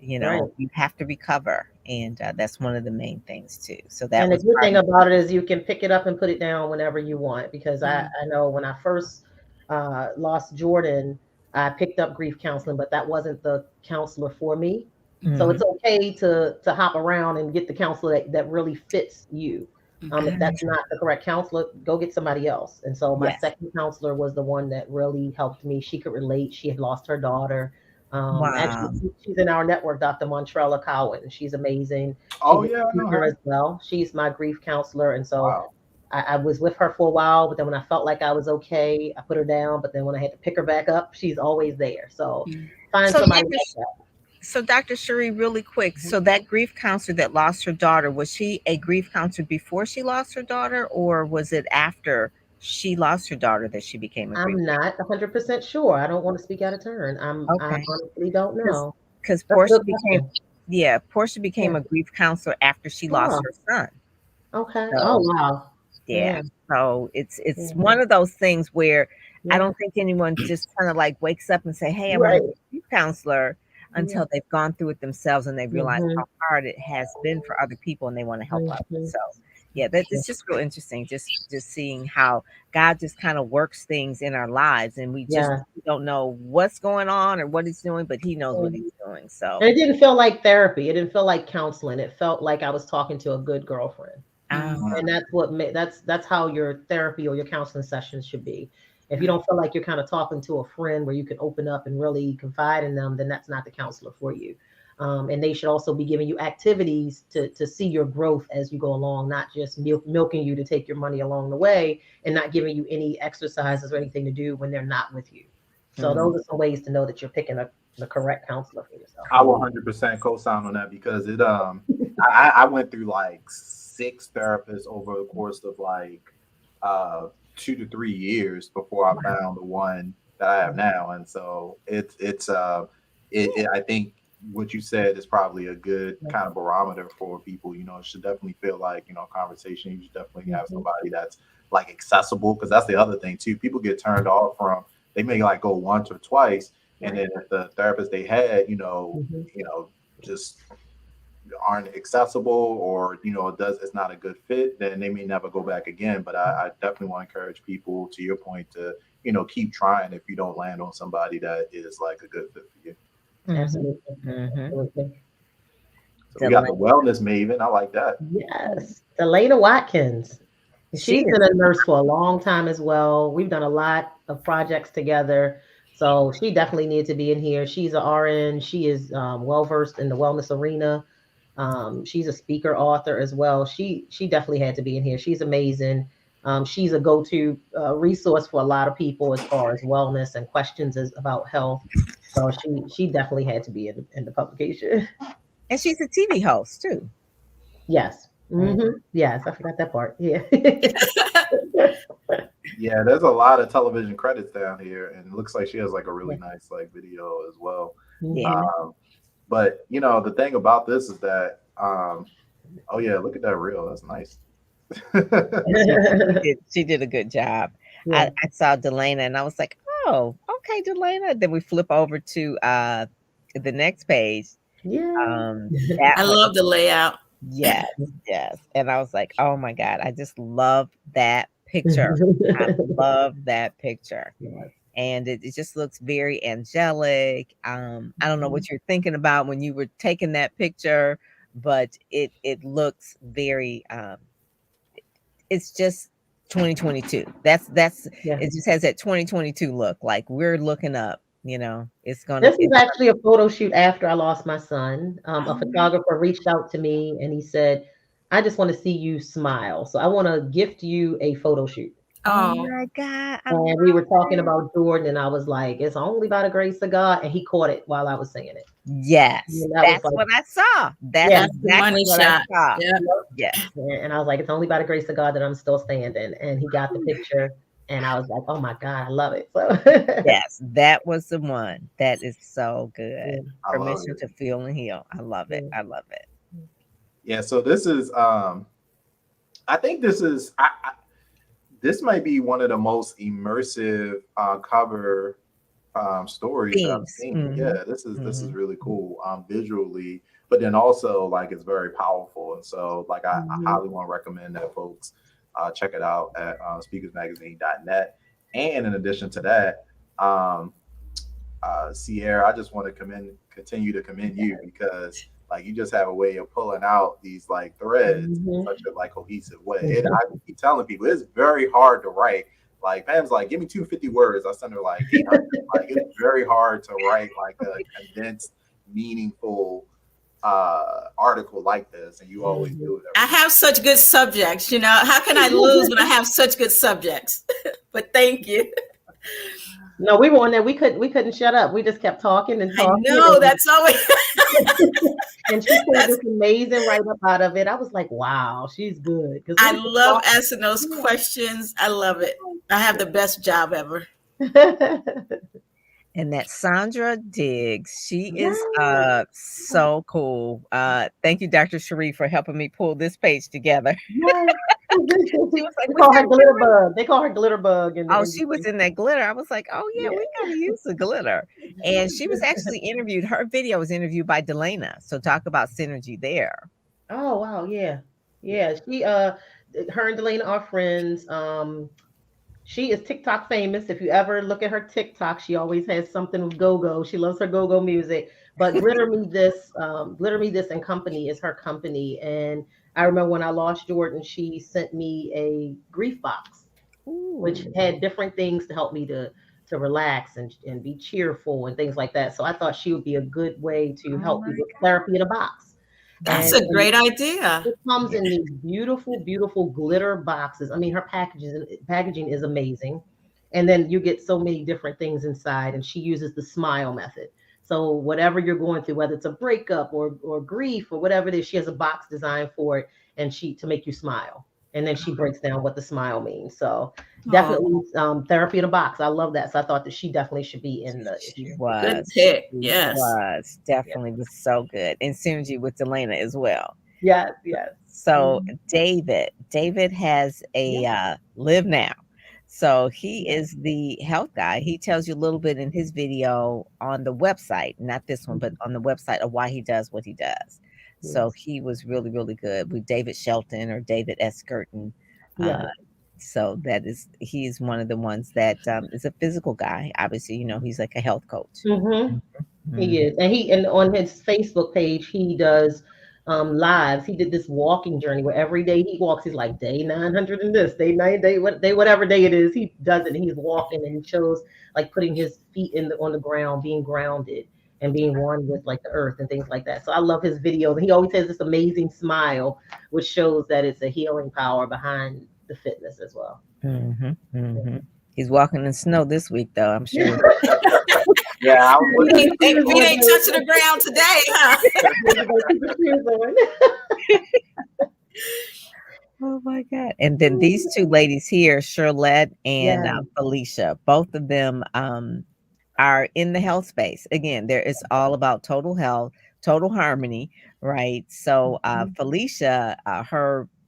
Right. You have to recover, and that's one of the main things too. So that And the was good part thing of. about it is you can pick it up and put it down whenever you want. Because I know when I first lost Jordan, I picked up grief counseling, but that wasn't the counselor for me. So it's Mhm. okay to hop around and get the counselor that really fits you. If Ah, that's not the correct counselor, go get somebody else. And so my yes. second counselor was the one that really helped me. She could relate. She had lost her daughter. Actually, Wow. she's in our network, Dr. Montrella Cowan. She's amazing. She's Oh a yeah, I know speaker as her. well. She's my grief counselor. And so Wow. I was with her for a while, but then when I felt like I was okay, I put her down. But then when I had to pick her back up, she's always there. So find So somebody Dr. like that. So Dr. Cherie, really quick. Mhm. So that grief counselor that lost her daughter, was she a grief counselor before she lost her daughter, or was it after she lost her daughter that she became a grief I'm not 100% sure. I don't want to speak out of turn. I counselor? Okay. honestly don't Because know. because That's a Portia good became question. yeah, Portia became Yeah. a grief counselor after she lost Oh, her son. okay. Oh, So wow. yeah. Yeah. So it's Yeah. one of those things where I Yeah. don't think anyone just kind of like wakes up and say, "Hey, I want to be Right. a grief counselor," Yeah. until they've gone through it themselves and they realize Mm-hmm. how hard it has been for other people and they want to help others. Mm-hmm. So yeah, it's just real interesting, just seeing how God just kind of works things in our lives, and we just Yeah. don't know what's going on or what He's doing, but He knows what Mhm. He's doing. So And it didn't feel like therapy. It didn't feel like counseling. It felt like I was talking to a good girlfriend. And Mm. that's that's how your therapy or your counseling sessions should be. If you mm, don't feel like you're kind of talking to a friend where you can open up and really confide in them, then that's not the counselor for you. And they should also be giving you activities to see your growth as you go along, not just milking you to take your money along the way and not giving you any exercises or anything to do when they're not with you. So mm, those are some ways to know that you're picking the correct counselor for yourself. I will 100% co-sign on that because I went through like 6 therapists over the course of like 2 to 3 years before I found the one that I have now. And so I think what you said is probably a good kind of barometer for people. It should definitely feel like, conversation. You should definitely have Mhm. somebody that's like accessible, because that's the other thing too. People get turned off from, they may like go once or twice, and Right. then if the therapist they had, Mhm. just aren't accessible, or it's not a good fit, then they may never go back again. But I definitely want to encourage people, to your point, to keep trying if you don't land on somebody that is like a good fit for you. mhm, Absolutely. mhm. Absolutely. So we got the Delaney, wellness maven. I like that. Yes. Elena Watkins. she She's is. been a nurse for a long time as well. We've done a lot of projects together. So she definitely needs to be in here. She's an RN. She is well versed in the wellness arena. She's a speaker, author as well. She definitely had to be in here. She's amazing. She's a go-to resource for a lot of people as far as wellness and questions about health. So she definitely had to be in the publication. And she's a TV host too. Yes. Mhm. Yes, I forgot that part. Yeah. Yeah, there's a lot of television credits down here, and it looks like she has like a really nice like video as well. Yeah. Mhm. But the thing about this is that, oh yeah, look at that reel. That's nice. Yeah, she did a good job. Yeah. I saw Delana and I was like, "Oh, okay, Delana." Then we flip over to the next page. Yeah. That I one, love the layout. yes, yes. And I was like, "Oh my God, I just love that picture. I love that picture." Yes. And it just looks very angelic. I don't know Mhm. what you're thinking about when you were taking that picture, but it looks very it's just 2022. That's Yeah. it just has that 2022 look. Like we're looking up, It's gonna This is it's actually a photo shoot after I lost my son. A gonna photographer reached out to me and he said, I just want to see you smile. So I want to gift you a photo shoot. Oh Oh, my God, I And we love were talking it. about Jordan, and I was like, it's only by the grace of God. And he caught it while I was saying it. Yes, And that was that's like, what I saw. That's yeah. that's the exactly money what I shot. saw. Yep. Yes. And I was like, it's only by the grace of God that I'm still standing. And he got the picture. And I was like, oh my God, I love it. So Yes, that was the one. That is so good. I love Permission it. to feel and heal. I love it. yeah. I love it. Yeah, so this is I think this is this might be one of the most immersive cover stories that I've Themes. seen. Mm-hmm. Yeah, this is Mm-hmm. really cool visually, but then also like it's very powerful. And so like I Mhm. highly want to recommend that folks check it out at speakersmagazine.net. And in addition to that, um, Chere, I just want to continue to commend you because like you just have a way of pulling out these like threads in Mhm. such a like cohesive way. I keep telling people it's very hard to write. Like Pam's like, give me 250 words. I send her like 800. Like it's very hard to write like a condensed, meaningful article like this, and you always Mhm. do it I every time. have such good subjects, you know. How can I lose when I have such good subjects? But thank you. No, we were on there. We couldn't shut up. We just kept talking and I talking, know that's always and she pulled that's this amazing write up out of it. I was like, wow, she's good because we I were just love asking those questions. I love it. I have the best job ever. talking. And that Sandra Diggs, she is Yes. so cool. Thank you, Dr. Cherie, for helping me pull this page together. Yes. She was like, They "Was call that her glitter you?" bug. They call her glitter bug in the Oh, she was industry. in that glitter. I was like, "Oh yeah, Yeah. we gotta use the glitter." And she was actually interviewed. Her video was interviewed by Delana. So talk about synergy there. Oh wow, yeah. Yeah. She her and Delana are friends. She is TikTok famous. If you ever look at her TikTok, she always has something with go-go. She loves her go-go music. But Glitter Me This and Company is her company. And I remember when I lost Jordan, she sent me a grief box, which Ooh. had different things to help me to relax and be cheerful and things like that. So I thought she would be a good way to Oh help my you with therapy in a box. That's And a great idea. it comes God. in these beautiful, beautiful glitter boxes. I mean, her packaging is amazing. And then you get so many different things inside, and she uses the smile method. So whatever you're going through, whether it's a breakup or grief or whatever it is, she has a box designed for it, and she to make you smile. And then she breaks down what the smile means. So Oh, definitely therapy in a box. I love that. So I thought that she definitely should be in the She issue. good was. pick. She Yes. was. Yeah. Definitely was so good. And synergy with Delana as well. Yes. Yes. So Mhm. David has a Yeah. live now. So he Yeah. is the health guy. He tells you a little bit in his video on the website, not this one, but Mhm. on the website of why he does what he does. So Yes. he was really, really good with David Shelton or David S. Curtin. Uh, Yeah. so he's one of the ones that is a physical guy. Obviously, he's like a health coach. Mhm. Mhm. He Mhm. is, and on his Facebook page, he does lives. He did this walking journey where every day he walks. He's like day 900 and this day 9 day what day whatever day it is. He does it. And he's walking and he shows like putting his feet on the ground, being grounded and being one with like the earth and things like that. So I love his videos. And he always has this amazing smile, which shows that it's a healing power behind the fitness as well. Mhm. Mhm. He's walking in snow this week, though. I'm Yeah. sure. Yeah, I was Feet looking. ain't, feet ain't touching the ground today, huh? Keep your shoes on. Oh my God. And then these two ladies here, Charlotte and Yeah. Felicia, both of them are in the health space. Again, there is all about total health, total harmony, right? So Felicia,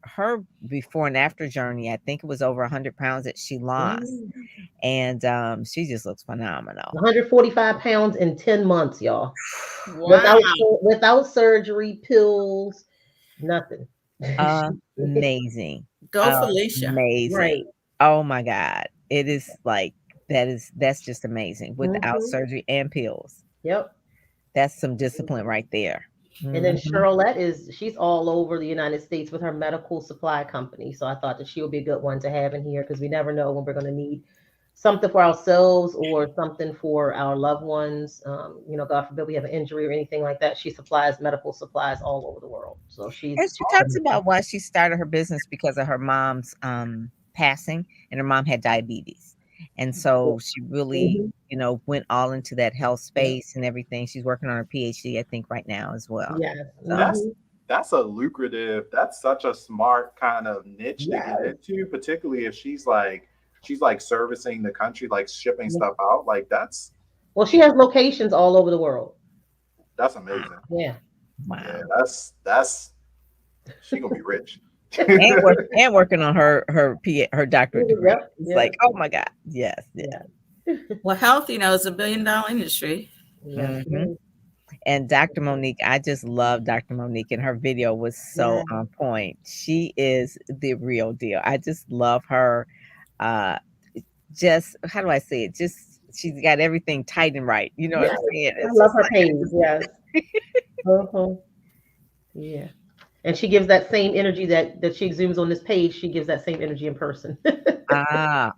her before and after journey, I think it was over 100 pounds that she lost. Mm. And she just looks phenomenal. 145 pounds in 10 months, y'all. Wow. Without surgery, pills, nothing. Amazing. Go Felicia. Amazing. Right. Oh my God. It is like that's just amazing without Hmm. surgery and pills. Yep. That's some discipline right there. And then Mhm. Charlotte she's all over the United States with her medical supply company. So I thought that she would be a good one to have in here because we never know when we're going to need something for ourselves or something for our loved ones. God forbid we have an injury or anything like that. She supplies medical supplies all over the world. So she's And she talks about why she started her business because of her mom's passing, and her mom had diabetes. And so she really, Mhm. went all into that health Yeah. space and everything. She's working on her PhD, I think, right now as well. Yes. So That's Hmm. that's a lucrative. That's such a smart kind of niche to get Yes. into, particularly if she's like she's like servicing the country, like shipping stuff out. Like well, she has locations all over the world. that's amazing. Yeah. Wow. Yeah, that's she gonna be rich. And working on her doctorate degree. Yep, It's yeah. like, oh my God. Yes. Yeah. Well, health, is $1 billion industry. Yeah. Mhm. And Dr. Monique, I just love Dr. Monique, and her video was so on point. She is the real deal. I just love her. Just, how do I say it? Just, she's got everything tight and right. You know what I'm saying? I love her page. Yes. Yeah. And she gives that same energy that she exudes on this page. She gives that same energy in person.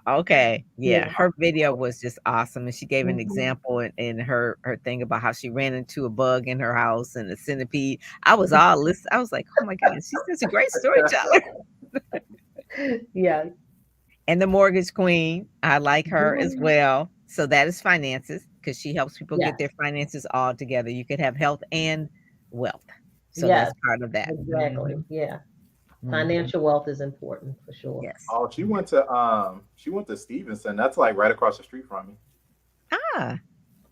Okay. Yeah. Yeah. Her video was just awesome. And she gave an example in her thing about how she ran into a bug in her house and a centipede. I was all listening. I was like, oh my God, she's such a great storyteller. Yeah. And the mortgage queen, I like her as well. So that is finances, because she helps people get their finances all together. You could have health and wealth. So that's part of that. Exactly. Yeah. Financial wealth is important for sure. Yes. Oh, she went to Stevenson. That's like right across the street from me.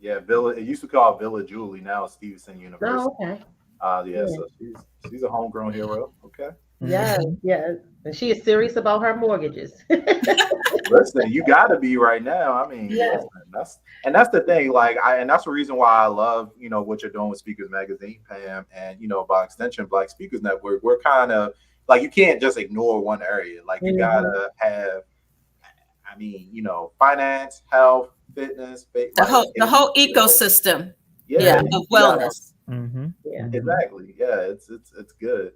Yeah, it used to be called Villa Julie. Now it's Stevenson University. Oh, okay. So she's a homegrown hero. Okay. Yes, yes. And she is serious about her mortgages. Listen, you got to be right now. I mean, listen, that's the thing. Like, and that's the reason why I love what you're doing with Speakers Magazine, Pam, and by extension, Black Speakers Network. We're kind of like, you can't just ignore one area. Like, you gotta have, finance, health, fitness, the whole ecosystem. Yeah, of wellness. Yeah, exactly. Yeah, it's good.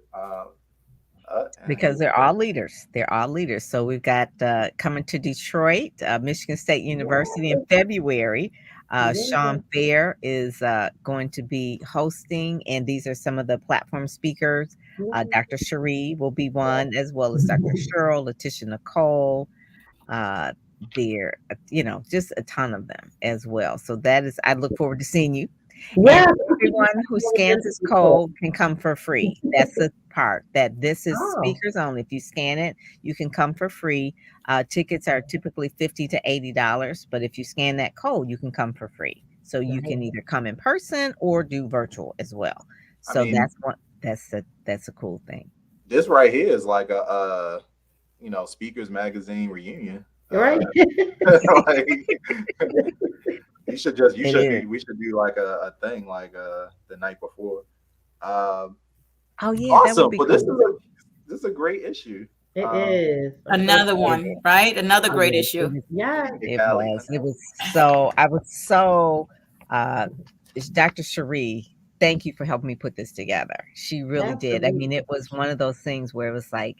Because they're all leaders. They're all leaders. So we've got coming to Detroit, Michigan State University in February. Sean Fair is going to be hosting, and these are some of the platform speakers. Dr. Chere will be one, as well as Dr. Cheryl, Letitia Nicole. There, just a ton of them as well. So that is, I look forward to seeing you. Yeah, everyone who scans this code can come for free. That's the part that this is speakers only. If you scan it, you can come for free. Tickets are typically $50 to $80, but if you scan that code, you can come for free. So you can either come in person or do virtual as well. So that's a cool thing. This right here is like a Speakers Magazine reunion. Right. We should do like a thing like the night before. Awesome. But this is a great issue. It is another one, right? Another great issue. Yeah, it was. It was so. I was so. Dr. Chere, thank you for helping me put this together. She really did. I mean, it was one of those things where it was like,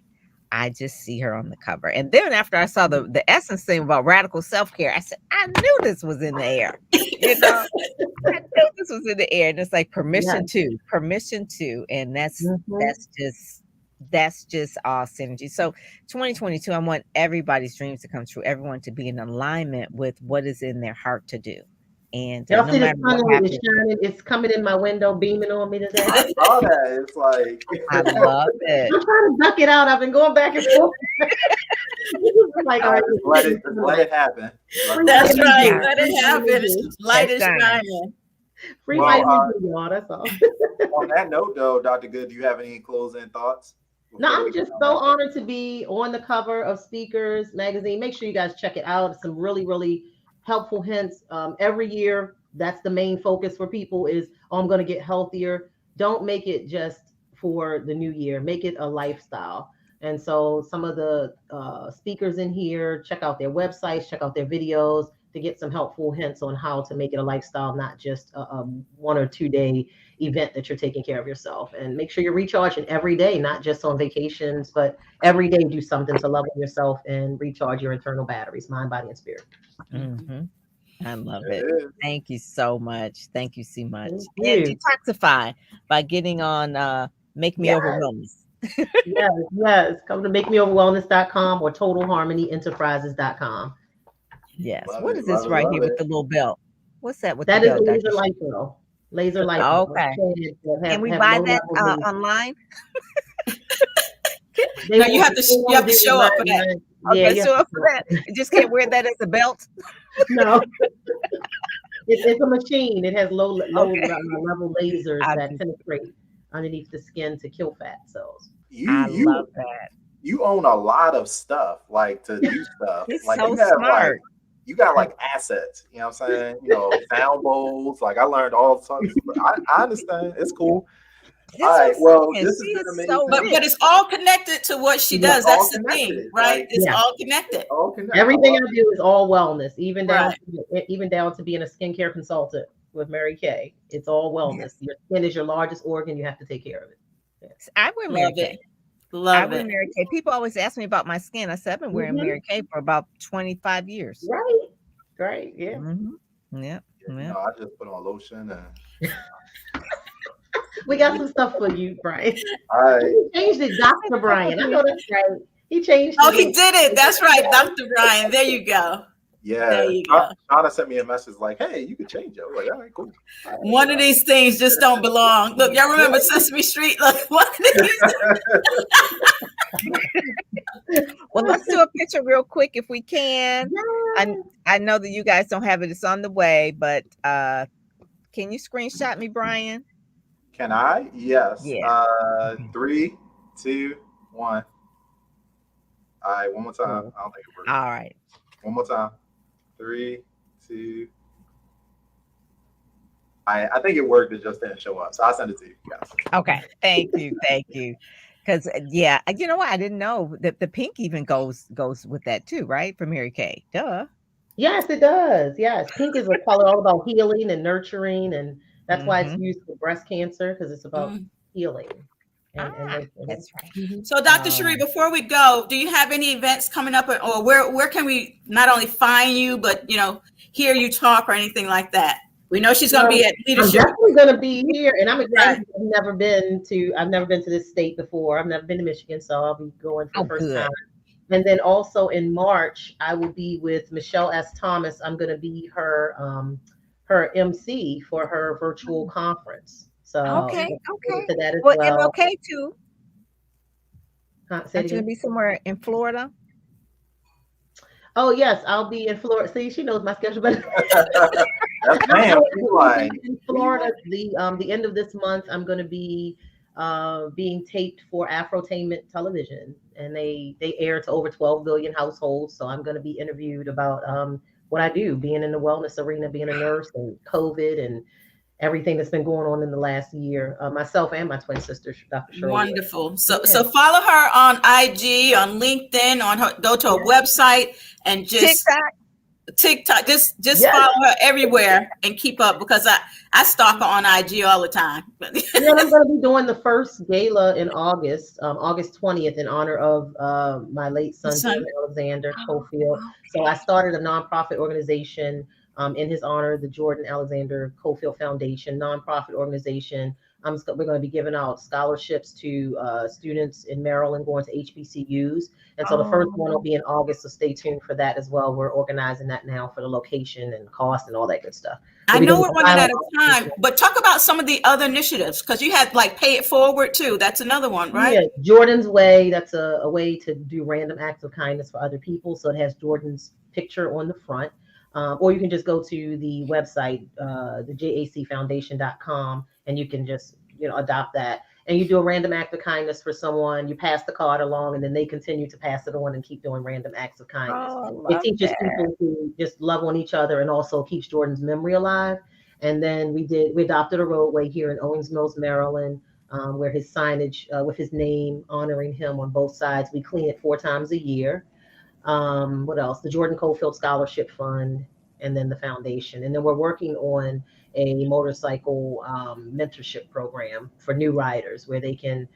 I just see her on the cover. And then after I saw the essence thing about radical self-care, I said, I knew this was in the air. I knew this was in the air. And it's like permission to. And that's just all synergy. So 2022, I want everybody's dreams to come true. Everyone to be in alignment with what is in their heart to do. And y'all see the sun is shining. It's coming in my window, beaming on me today. I saw that. It's like I love it. I'm trying to duck it out. I've been going back and forth. Like, let it happen. That's right. Let it happen. Light is shining. Free vitamin D, y'all. That's all. On that note, though, Dr. Goode, do you have any closing thoughts? No, I'm just so honored to be on the cover of Speakers Magazine. Make sure you guys check it out. Some really, really helpful hints. Every year, that's the main focus for people is, I'm going to get healthier. Don't make it just for the new year. Make it a lifestyle. And so some of the speakers in here, check out their websites, check out their videos to get some helpful hints on how to make it a lifestyle, not just a 1 or 2 day event that you're taking care of yourself. And make sure you're recharging every day, not just on vacations, but every day do something to love yourself and recharge your internal batteries, mind, body, and spirit. I love it. Thank you so much. Thank you so much. And detoxify by getting on Make Me Over Wellness. yes. Come to makemeoverwellness.com or totalharmonyenterprises.com. Yes. What is this right here with the little belt? What's that with that the belt? That is laser light bulb. Laser light bulb. Okay. Can we buy that online? No, you have to show up for that. Yeah, Okay, so for that, you just can't wear that as a belt. no. It's a machine. It has low level lasers I that just, penetrate underneath the skin to kill fat cells. I love You that. you own a lot of stuff like to do stuff. He's Like so you have like smart. you got like assets. You know what I'm saying? You know, sound bowls. Like I learned all sorts. I understand. It's cool. This All right. was Well, saying this has she been is so amazing. But rich. it's all connected to what she Yeah. does. It's all That's the thing, connected. right? Like It's Yeah. all connected. all connected. Everything I do is all wellness, even Right. down to being a skincare consultant with Mary Kay. It's all wellness. Your skin is your largest organ. You have to take care of it. Yeah. I wear Mary Love Kay. it. I Love wear it. Mary Kay. People always ask me about my skin. I said I've been wearing Mhm. Mary Kay for about 25 years. Right. Right. Yeah. Yep. You Yep. know, I just put on lotion and We got some stuff for you, Brian. all right. He changed it, Dr. Brian. I know that's right. He changed Oh, it. he did it. That's right, Dr. Brian. There you go. Yeah. There you go. Shauna sent me a message like, hey, you could change it. I was like, all right, cool. All right, One of these things just don't belong. Look, y'all remember Sesame Street? Look, one of these. Well, let's do a picture real quick if we can. Yeah. I know that you guys don't have it. It's on the way, but can you screenshot me, Brian? Can I? Yes. Yeah. 3, 2, 1. All right, one more time. I don't think it works. All right. One more time. 3, 2. I think it worked. It just didn't show up. So I'll send it to you guys. Okay. Thank you. Thank you. Because yeah, you know what? I didn't know that the pink even goes with that too, right? For Mary Kay. Duh. Yes, it does. Yes. Pink is a color all about healing and nurturing. And that's why it's used for breast cancer, because it's about healing. And That's right. So, Dr. Chere, before we go, do you have any events coming up, or where can we not only find you, but hear you talk or anything like that? We know she's going to be at leadership. I'm definitely going to be here, and I'm excited. I've never been to this state before. I've never been to Michigan, so I'll be going for the first time. And then also in March, I will be with Michelle S. Thomas. I'm going to be her MC for her virtual conference. So okay. to that as well, well. MLK too. Aren't you going to be somewhere in Florida? Oh yes, I'll be in Florida. See, she knows my schedule better. That's like in Florida. The end of this month, I'm going to be being taped for Afrotainment Television, and they air to over 12 billion households. So I'm going to be interviewed about what I do, being in the wellness arena, being a nurse, and COVID, and everything that's been going on in the last year. Myself and my twin sister, Dr. Chere. Wonderful. So follow her on IG, on LinkedIn, go to her website, and just TikTok. Just follow her everywhere and keep up, because I stalk her on IG all the time. I'm going to be doing the first gala in August 20th, in honor of my late son, Jordan Alexander Cofield. So I started a nonprofit organization in his honor, the Jordan Alexander Cofield Foundation, nonprofit organization. We're going to be giving out scholarships to students in Maryland going to HBCUs. And so the first one will be in August, so stay tuned for that as well. We're organizing that now for the location and cost and all that good stuff. I know we're running out of time, but talk about some of the other initiatives, because you had like Pay It Forward too. That's another one, right? Yeah, Jordan's Way. That's a way to do random acts of kindness for other people. So it has Jordan's picture on the front. Or you can just go to the website, the jacfoundation.com, and you can just, adopt that. And you do a random act of kindness for someone, you pass the card along, and then they continue to pass it on and keep doing random acts of kindness. It teaches people to just love on each other, and also keeps Jordan's memory alive. And then we adopted a roadway here in Owings Mills, Maryland, where his signage with his name honoring him on both sides. We clean it 4 times a year. What else? The Jordan Cofield Scholarship Fund, and then the foundation. And then we're working on a motorcycle mentorship program for new riders, where they can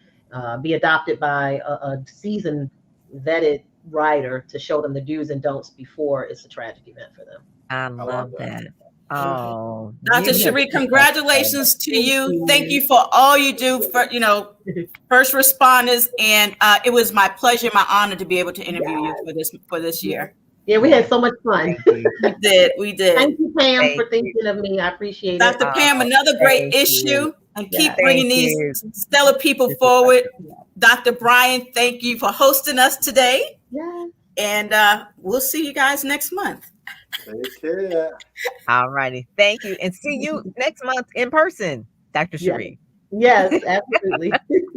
be adopted by a seasoned, vetted rider to show them the do's and don'ts before it's a tragic event for them. I love that. Oh, Dr. Chere, congratulations to you. Thank you for all you do for, first responders. And it was my pleasure, my honor to be able to interview you for this year. Yeah, we had so much fun. We did. Thank you, Pam, for thinking of me. I appreciate it. Dr. Pam, another great issue. And keep bringing these stellar people forward. Dr. Brian, thank you for hosting us today. Yeah. And we'll see you guys next month. Take care. All righty. Thank you. And see you next month in person, Dr. Yes, Chere. yes, absolutely.